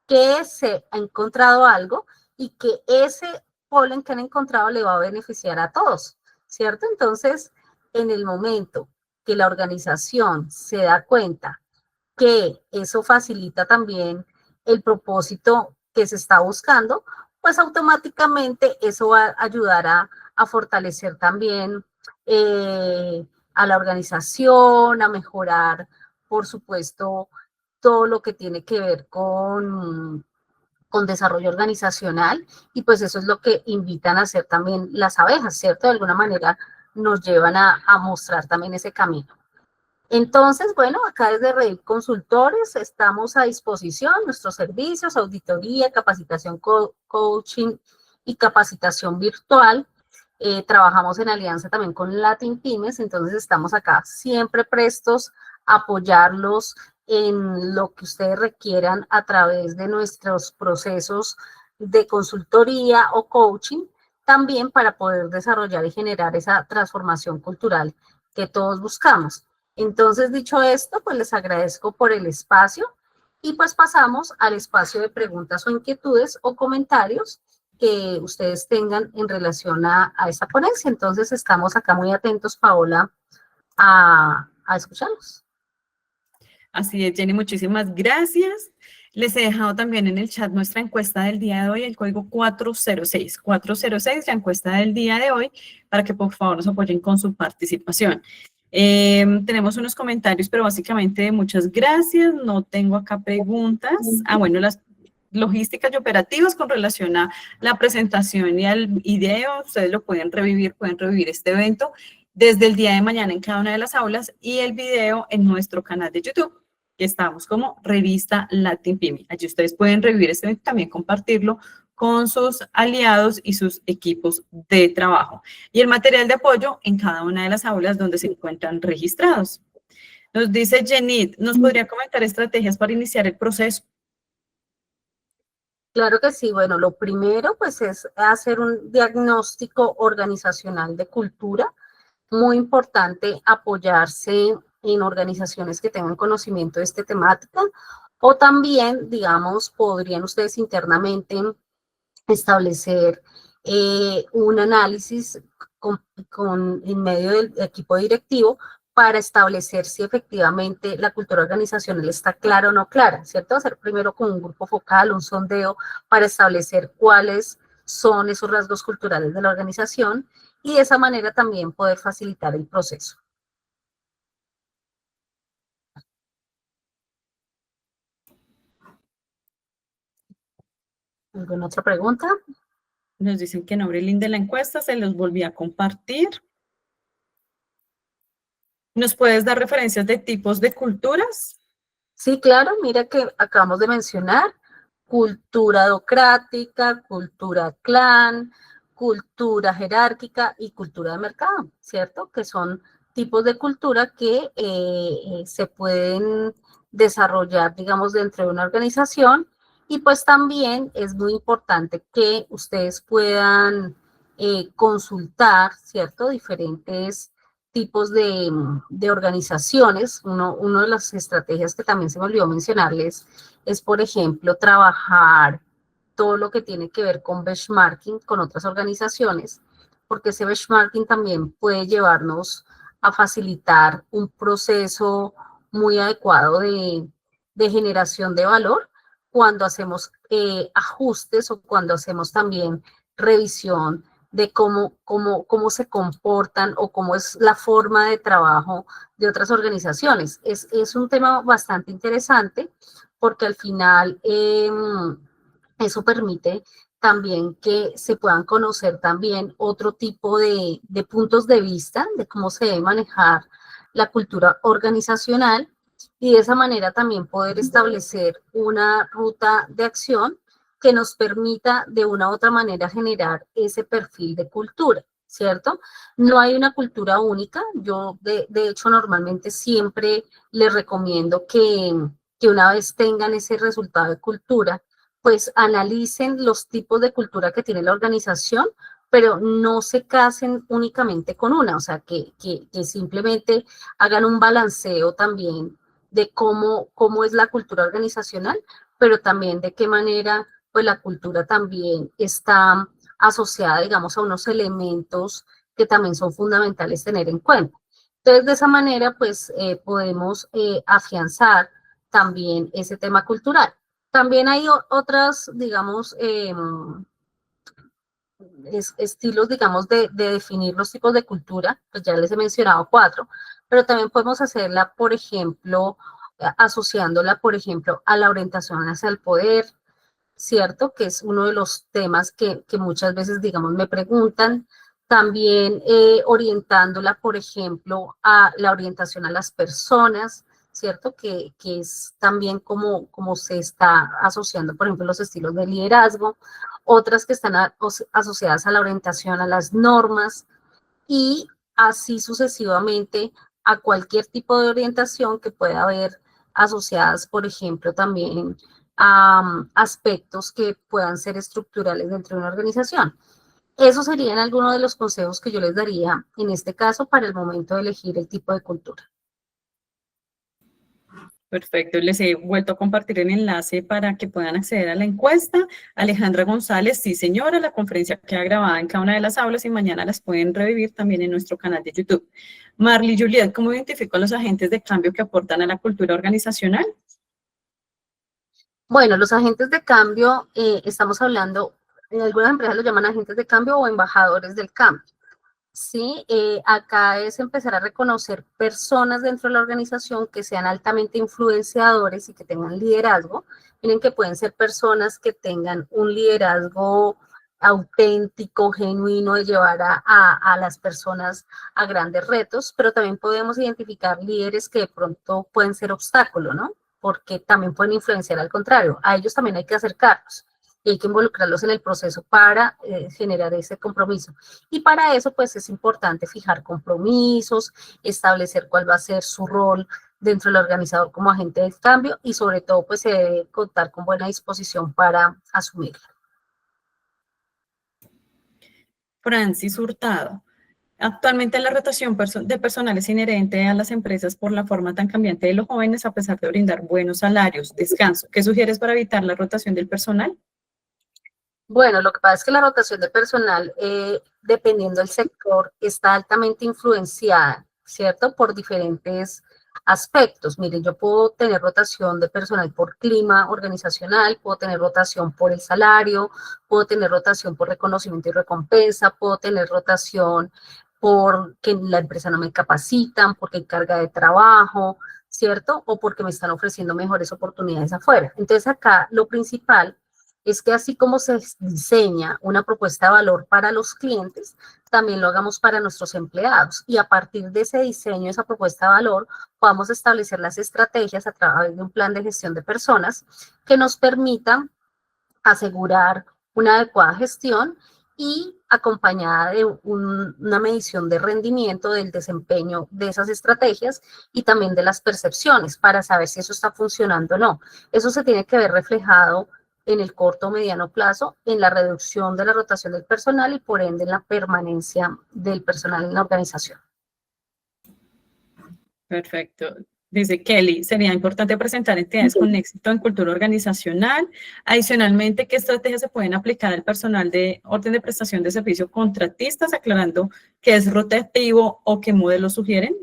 que se ha encontrado algo y que ese polen que han encontrado le va a beneficiar a todos, ¿cierto? Entonces, en el momento que la organización se da cuenta que eso facilita también el propósito que se está buscando, pues automáticamente eso va a ayudar a fortalecer también a la organización, a mejorar, por supuesto, todo lo que tiene que ver con desarrollo organizacional, y pues eso es lo que invitan a hacer también las abejas, ¿cierto? De alguna manera nos llevan a mostrar también ese camino. Entonces, bueno, acá desde Redit Consultores estamos a disposición, nuestros servicios, auditoría, capacitación, coaching y capacitación virtual. Trabajamos en alianza también con Latin Pymes, entonces estamos acá siempre prestos a apoyarlos en lo que ustedes requieran a través de nuestros procesos de consultoría o coaching, también para poder desarrollar y generar esa transformación cultural que todos buscamos. Entonces, dicho esto, pues les agradezco por el espacio y pues pasamos al espacio de preguntas o inquietudes o comentarios que ustedes tengan en relación a esa ponencia. Entonces, estamos acá muy atentos, Paola, a escucharlos. Así es, Jenny, muchísimas gracias. Les he dejado también en el chat nuestra encuesta del día de hoy, el código 406. 406, la encuesta del día de hoy, para que por favor nos apoyen con su participación. Tenemos unos comentarios, pero básicamente muchas gracias. No tengo acá preguntas. Bueno, las logísticas y operativas con relación a la presentación y al video, ustedes lo pueden revivir este evento desde el día de mañana en cada una de las aulas y el video en nuestro canal de YouTube, que estamos como Revista Latin Pyme. Allí ustedes pueden revivir este evento y también compartirlo con sus aliados y sus equipos de trabajo. Y el material de apoyo en cada una de las aulas donde se encuentran registrados. Nos dice Jenit, ¿nos podría comentar estrategias para iniciar el proceso? Claro que sí. Bueno, lo primero pues es hacer un diagnóstico organizacional de cultura. Muy importante apoyarse en organizaciones que tengan conocimiento de esta temática o también, digamos, podrían ustedes internamente establecer un análisis en medio del equipo directivo para establecer si efectivamente la cultura organizacional está clara o no clara, ¿cierto? Hacer primero con un grupo focal, un sondeo para establecer cuáles son esos rasgos culturales de la organización y de esa manera también poder facilitar el proceso. ¿Alguna otra pregunta? Nos dicen que no abre el link de la encuesta, se los volví a compartir. ¿Nos puedes dar referencias de tipos de culturas? Sí, claro, mira que acabamos de mencionar cultura docrática, cultura clan, cultura jerárquica y cultura de mercado, ¿cierto? Que son tipos de cultura que se pueden desarrollar, digamos, dentro de una organización y pues también es muy importante que ustedes puedan consultar, ¿cierto? Diferentes tipos de organizaciones. Uno de las estrategias que también se me olvidó mencionarles es, por ejemplo, trabajar todo lo que tiene que ver con benchmarking con otras organizaciones, porque ese benchmarking también puede llevarnos a facilitar un proceso muy adecuado de generación de valor cuando hacemos ajustes o cuando hacemos también revisión de cómo se comportan o cómo es la forma de trabajo de otras organizaciones. Es un tema bastante interesante porque al final eso permite también que se puedan conocer también otro tipo de puntos de vista de cómo se debe manejar la cultura organizacional y de esa manera también poder establecer una ruta de acción que nos permita de una u otra manera generar ese perfil de cultura, ¿cierto? No hay una cultura única. Yo, de hecho, normalmente siempre les recomiendo que una vez tengan ese resultado de cultura, pues analicen los tipos de cultura que tiene la organización, pero no se casen únicamente con una, o sea, que simplemente hagan un balanceo también de cómo es la cultura organizacional, pero también de qué manera pues la cultura también está asociada, digamos, a unos elementos que también son fundamentales tener en cuenta. Entonces, de esa manera, pues, podemos afianzar también ese tema cultural. También hay otras, digamos, estilos, digamos, de definir los tipos de cultura, pues ya les he mencionado 4, pero también podemos hacerla, por ejemplo, asociándola, por ejemplo, a la orientación hacia el poder, ¿cierto? Que es uno de los temas que muchas veces, digamos, me preguntan. También orientándola, por ejemplo, a la orientación a las personas, ¿cierto? Que es también como se está asociando, por ejemplo, los estilos de liderazgo. Otras que están asociadas a la orientación a las normas y así sucesivamente a cualquier tipo de orientación que pueda haber asociadas, por ejemplo, también a aspectos que puedan ser estructurales dentro de una organización. Esos serían algunos de los consejos que yo les daría en este caso para el momento de elegir el tipo de cultura. Perfecto, les he vuelto a compartir el enlace para que puedan acceder a la encuesta. Alejandra González, sí señora, la conferencia queda grabada en cada una de las aulas y mañana las pueden revivir también en nuestro canal de YouTube. Marly Juliet, ¿cómo identifico a los agentes de cambio que aportan a la cultura organizacional? Bueno, los agentes de cambio, estamos hablando, en algunas empresas los llaman agentes de cambio o embajadores del cambio. Sí, acá es empezar a reconocer personas dentro de la organización que sean altamente influenciadores y que tengan liderazgo. Miren que pueden ser personas que tengan un liderazgo auténtico, genuino, de llevar a las personas a grandes retos, pero también podemos identificar líderes que de pronto pueden ser obstáculo, ¿no? Porque también pueden influenciar al contrario. A ellos también hay que acercarlos y hay que involucrarlos en el proceso para generar ese compromiso. Y para eso, pues, es importante fijar compromisos, establecer cuál va a ser su rol dentro del organizador como agente de cambio y, sobre todo, pues, se debe contar con buena disposición para asumirlo. Francis Hurtado. Actualmente la rotación de personal es inherente a las empresas por la forma tan cambiante de los jóvenes, a pesar de brindar buenos salarios, descanso. ¿Qué sugieres para evitar la rotación del personal? Bueno, lo que pasa es que la rotación de personal, dependiendo del sector, está altamente influenciada, ¿cierto? Por diferentes aspectos. Mire, yo puedo tener rotación de personal por clima organizacional, puedo tener rotación por el salario, puedo tener rotación por reconocimiento y recompensa, puedo tener rotación porque la empresa no me capacitan, porque hay carga de trabajo, ¿cierto? O porque me están ofreciendo mejores oportunidades afuera. Entonces acá lo principal es que así como se diseña una propuesta de valor para los clientes, también lo hagamos para nuestros empleados. Y a partir de ese diseño, esa propuesta de valor, podamos establecer las estrategias a través de un plan de gestión de personas que nos permitan asegurar una adecuada gestión y acompañada de una medición de rendimiento del desempeño de esas estrategias y también de las percepciones para saber si eso está funcionando o no. Eso se tiene que ver reflejado en el corto o mediano plazo en la reducción de la rotación del personal y por ende en la permanencia del personal en la organización. Perfecto. Dice Kelly, sería importante presentar entidades con éxito en cultura organizacional. Adicionalmente, ¿qué estrategias se pueden aplicar al personal de orden de prestación de servicio contratistas, aclarando que es rotativo o qué modelos sugieren?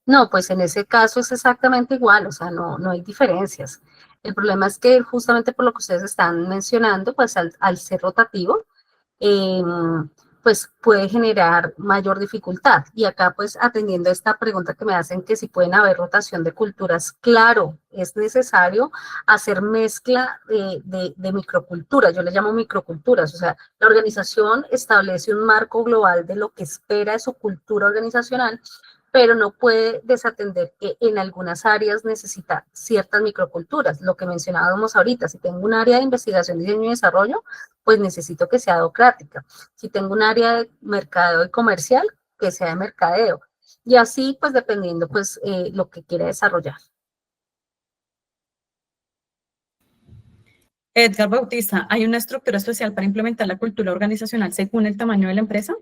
No, pues en ese caso es exactamente igual, o sea, no hay diferencias. El problema es que justamente por lo que ustedes están mencionando, pues al ser rotativo, eh, pues puede generar mayor dificultad. Y acá, pues atendiendo a esta pregunta que me hacen, que si pueden haber rotación de culturas, claro, es necesario hacer mezcla de microculturas, yo le llamo microculturas, o sea, la organización establece un marco global de lo que espera de su cultura organizacional, pero no puede desatender que en algunas áreas necesita ciertas microculturas. Lo que mencionábamos ahorita, si tengo un área de investigación, diseño y desarrollo, pues necesito que sea docrática. Si tengo un área de mercadeo y comercial, que sea de mercadeo. Y así, pues dependiendo, pues lo que quiera desarrollar. Edgar Bautista, ¿hay una estructura especial para implementar la cultura organizacional según el tamaño de la empresa?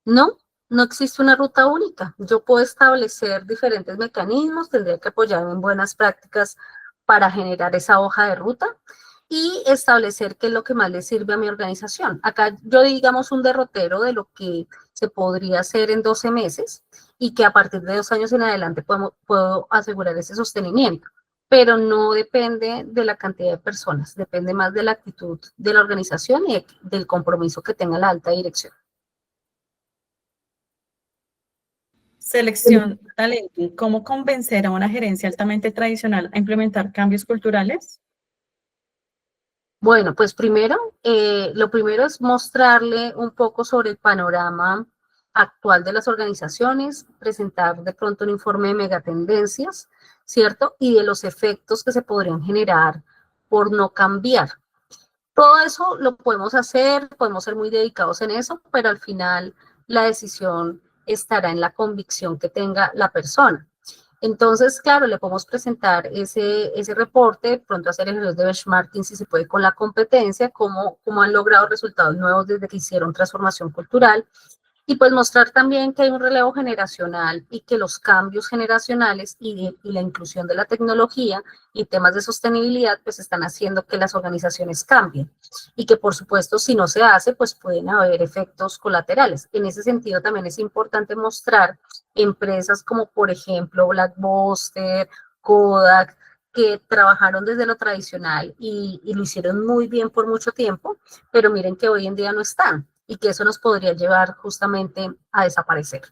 No, no existe una ruta única. Yo puedo establecer diferentes mecanismos, tendría que apoyarme en buenas prácticas para generar esa hoja de ruta y establecer qué es lo que más le sirve a mi organización. Acá yo digamos un derrotero de lo que se podría hacer en 12 meses y que a partir de 2 años en adelante puedo asegurar ese sostenimiento, pero no depende de la cantidad de personas, depende más de la actitud de la organización y del compromiso que tenga la alta dirección. Selección talento. ¿Cómo convencer a una gerencia altamente tradicional a implementar cambios culturales? Bueno, pues primero, lo primero es mostrarle un poco sobre el panorama actual de las organizaciones, presentar de pronto un informe de megatendencias, ¿cierto? Y de los efectos que se podrían generar por no cambiar. Todo eso lo podemos ser muy dedicados en eso, pero al final la decisión estará en la convicción que tenga la persona. Entonces, claro, le podemos presentar ese reporte, pronto hacer ejercicios de benchmarking si se puede con la competencia, cómo han logrado resultados nuevos desde que hicieron transformación cultural, y pues mostrar también que hay un relevo generacional y que los cambios generacionales y la inclusión de la tecnología y temas de sostenibilidad pues están haciendo que las organizaciones cambien y que por supuesto si no se hace pues pueden haber efectos colaterales. En ese sentido también es importante mostrar empresas como por ejemplo Blockbuster, Kodak, que trabajaron desde lo tradicional y lo hicieron muy bien por mucho tiempo, pero miren que hoy en día no están y que eso nos podría llevar justamente a desaparecer.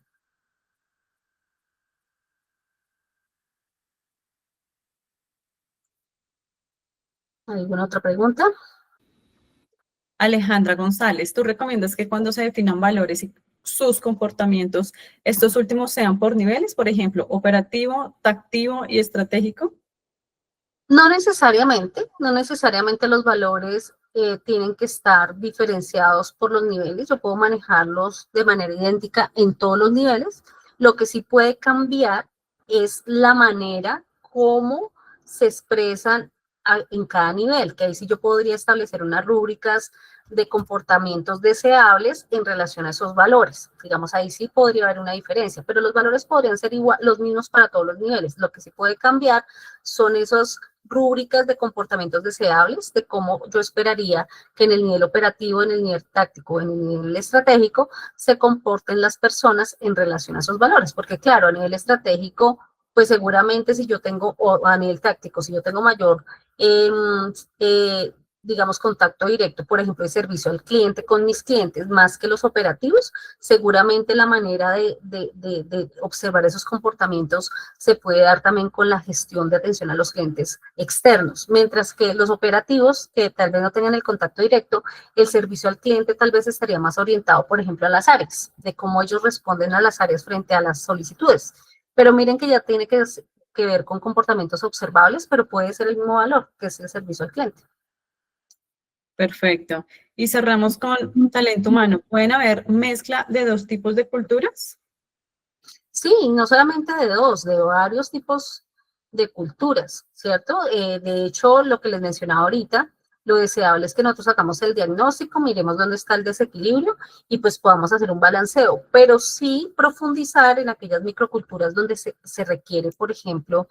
¿Alguna otra pregunta? Alejandra González, ¿tú recomiendas que cuando se definan valores y sus comportamientos, estos últimos sean por niveles, por ejemplo, operativo, tactivo y estratégico? No necesariamente los valores tienen que estar diferenciados por los niveles, yo puedo manejarlos de manera idéntica en todos los niveles. Lo que sí puede cambiar es la manera como se expresan en cada nivel, que ahí sí yo podría establecer unas rúbricas de comportamientos deseables en relación a esos valores. Digamos, ahí sí podría haber una diferencia, pero los valores podrían ser igual, los mismos para todos los niveles. Lo que sí puede cambiar son esos rúbricas de comportamientos deseables, de cómo yo esperaría que en el nivel operativo, en el nivel táctico, en el nivel estratégico, se comporten las personas en relación a esos valores. Porque claro, a nivel estratégico, pues seguramente si yo tengo, o a nivel táctico, si yo tengo mayor digamos, contacto directo, por ejemplo, de servicio al cliente con mis clientes, más que los operativos, seguramente la manera de observar esos comportamientos se puede dar también con la gestión de atención a los clientes externos, mientras que los operativos, que tal vez no tengan el contacto directo, el servicio al cliente tal vez estaría más orientado, por ejemplo, a las áreas, de cómo ellos responden a las áreas frente a las solicitudes. Pero miren que ya tiene que ver con comportamientos observables, pero puede ser el mismo valor, que es el servicio al cliente. Perfecto. Y cerramos con talento humano. ¿Pueden haber mezcla de dos tipos de culturas? Sí, no solamente de dos, de varios tipos de culturas, ¿cierto? De hecho, lo que les mencionaba ahorita, lo deseable es que nosotros hagamos el diagnóstico, miremos dónde está el desequilibrio y pues podamos hacer un balanceo, pero sí profundizar en aquellas microculturas donde se requiere, por ejemplo,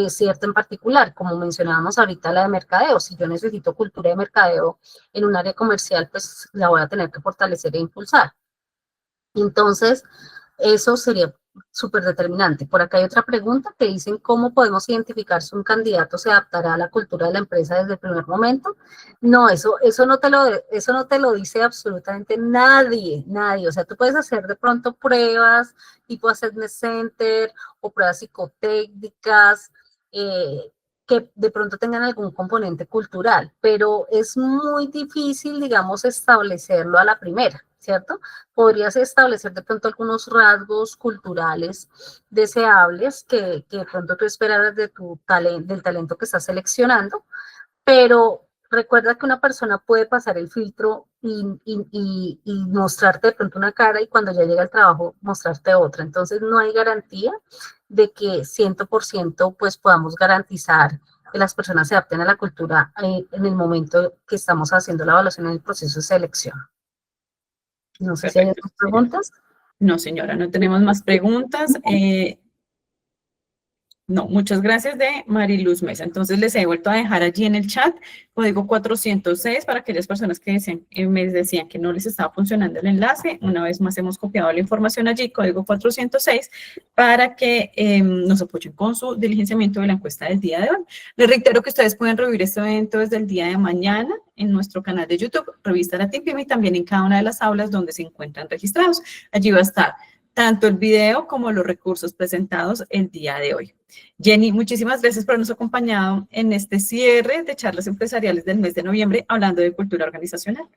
cierta en particular, como mencionábamos ahorita la de mercadeo. Si yo necesito cultura de mercadeo en un área comercial, pues la voy a tener que fortalecer e impulsar. Entonces, eso sería súper determinante. Por acá hay otra pregunta que dicen cómo podemos identificar si un candidato se adaptará a la cultura de la empresa desde el primer momento. No, eso no te lo dice absolutamente nadie. O sea, tú puedes hacer de pronto pruebas tipo assessment center o pruebas psicotécnicas, que de pronto tengan algún componente cultural, pero es muy difícil, digamos, establecerlo a la primera, ¿cierto? Podrías establecer de pronto algunos rasgos culturales deseables que de pronto tú esperaras del talento que estás seleccionando, pero recuerda que una persona puede pasar el filtro y mostrarte de pronto una cara y cuando ya llega al trabajo mostrarte otra. Entonces no hay garantía de que 100% pues podamos garantizar que las personas se adapten a la cultura en el momento que estamos haciendo la evaluación en el proceso de selección. No sé si hay otras preguntas. No, señora, no tenemos más preguntas. No, muchas gracias de Mariluz Mesa. Entonces les he vuelto a dejar allí en el chat código 406 para aquellas personas que me decían que no les estaba funcionando el enlace. Una vez más hemos copiado la información allí, código 406, para que nos apoyen con su diligenciamiento de la encuesta del día de hoy. Les reitero que ustedes pueden revivir este evento desde el día de mañana en nuestro canal de YouTube, Revista La TIMPYME, y también en cada una de las aulas donde se encuentran registrados. Allí va a estar tanto el video como los recursos presentados el día de hoy. Jenny, muchísimas gracias por habernos acompañado en este cierre de charlas empresariales del mes de noviembre, hablando de cultura organizacional.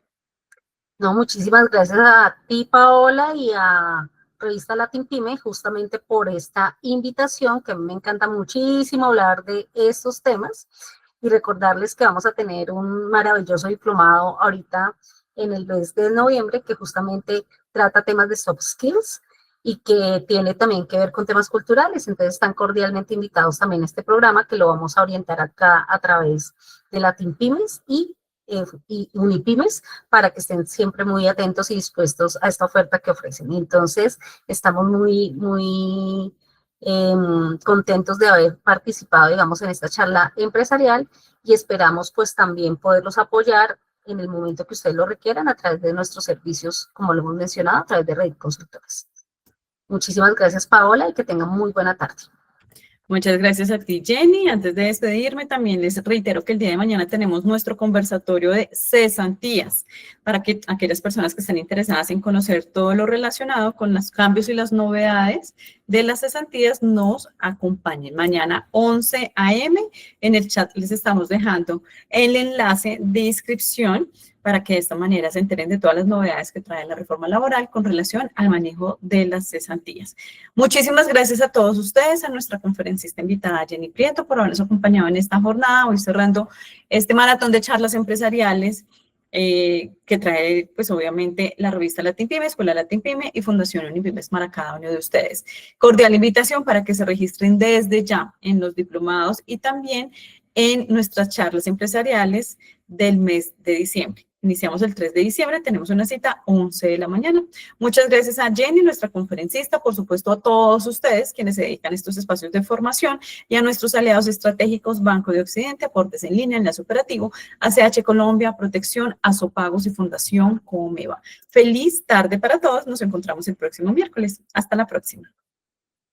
No, muchísimas gracias a ti, Paola, y a Revista La TIMPYME, justamente por esta invitación, que a mí me encanta muchísimo hablar de estos temas, y recordarles que vamos a tener un maravilloso diplomado ahorita en el mes de noviembre, que justamente trata temas de soft skills, y que tiene también que ver con temas culturales. Entonces están cordialmente invitados también a este programa, que lo vamos a orientar acá a través de la TIMPYMES y Unipymes, para que estén siempre muy atentos y dispuestos a esta oferta que ofrecen. Entonces estamos muy contentos de haber participado, digamos, en esta charla empresarial, y esperamos pues también poderlos apoyar en el momento que ustedes lo requieran a través de nuestros servicios, como lo hemos mencionado, a través de Red Consultores. Muchísimas gracias, Paola, y que tengan muy buena tarde. Muchas gracias a ti, Jenny. Antes de despedirme, también les reitero que el día de mañana tenemos nuestro conversatorio de cesantías, para que aquellas personas que estén interesadas en conocer todo lo relacionado con los cambios y las novedades de las cesantías nos acompañen. Mañana 11 a.m. en el chat les estamos dejando el enlace de inscripción para que de esta manera se enteren de todas las novedades que trae la reforma laboral con relación al manejo de las cesantías. Muchísimas gracias a todos ustedes, a nuestra conferencista invitada Jenny Prieto por habernos acompañado en esta jornada, hoy cerrando este maratón de charlas empresariales que trae, pues obviamente, la revista La TIMPYME, Escuela La TIMPYME y Fundación Unipymes para cada uno de ustedes. Cordial invitación para que se registren desde ya en los diplomados y también en nuestras charlas empresariales del mes de diciembre. Iniciamos el 3 de diciembre, tenemos una cita 11 de la mañana. Muchas gracias a Jenny, nuestra conferencista, por supuesto a todos ustedes quienes se dedican a estos espacios de formación y a nuestros aliados estratégicos Banco de Occidente, Aportes en Línea, Enlace Operativo, ACH Colombia, Protección, Azopagos y Fundación Comeva. Feliz tarde para todos, nos encontramos el próximo miércoles. Hasta la próxima.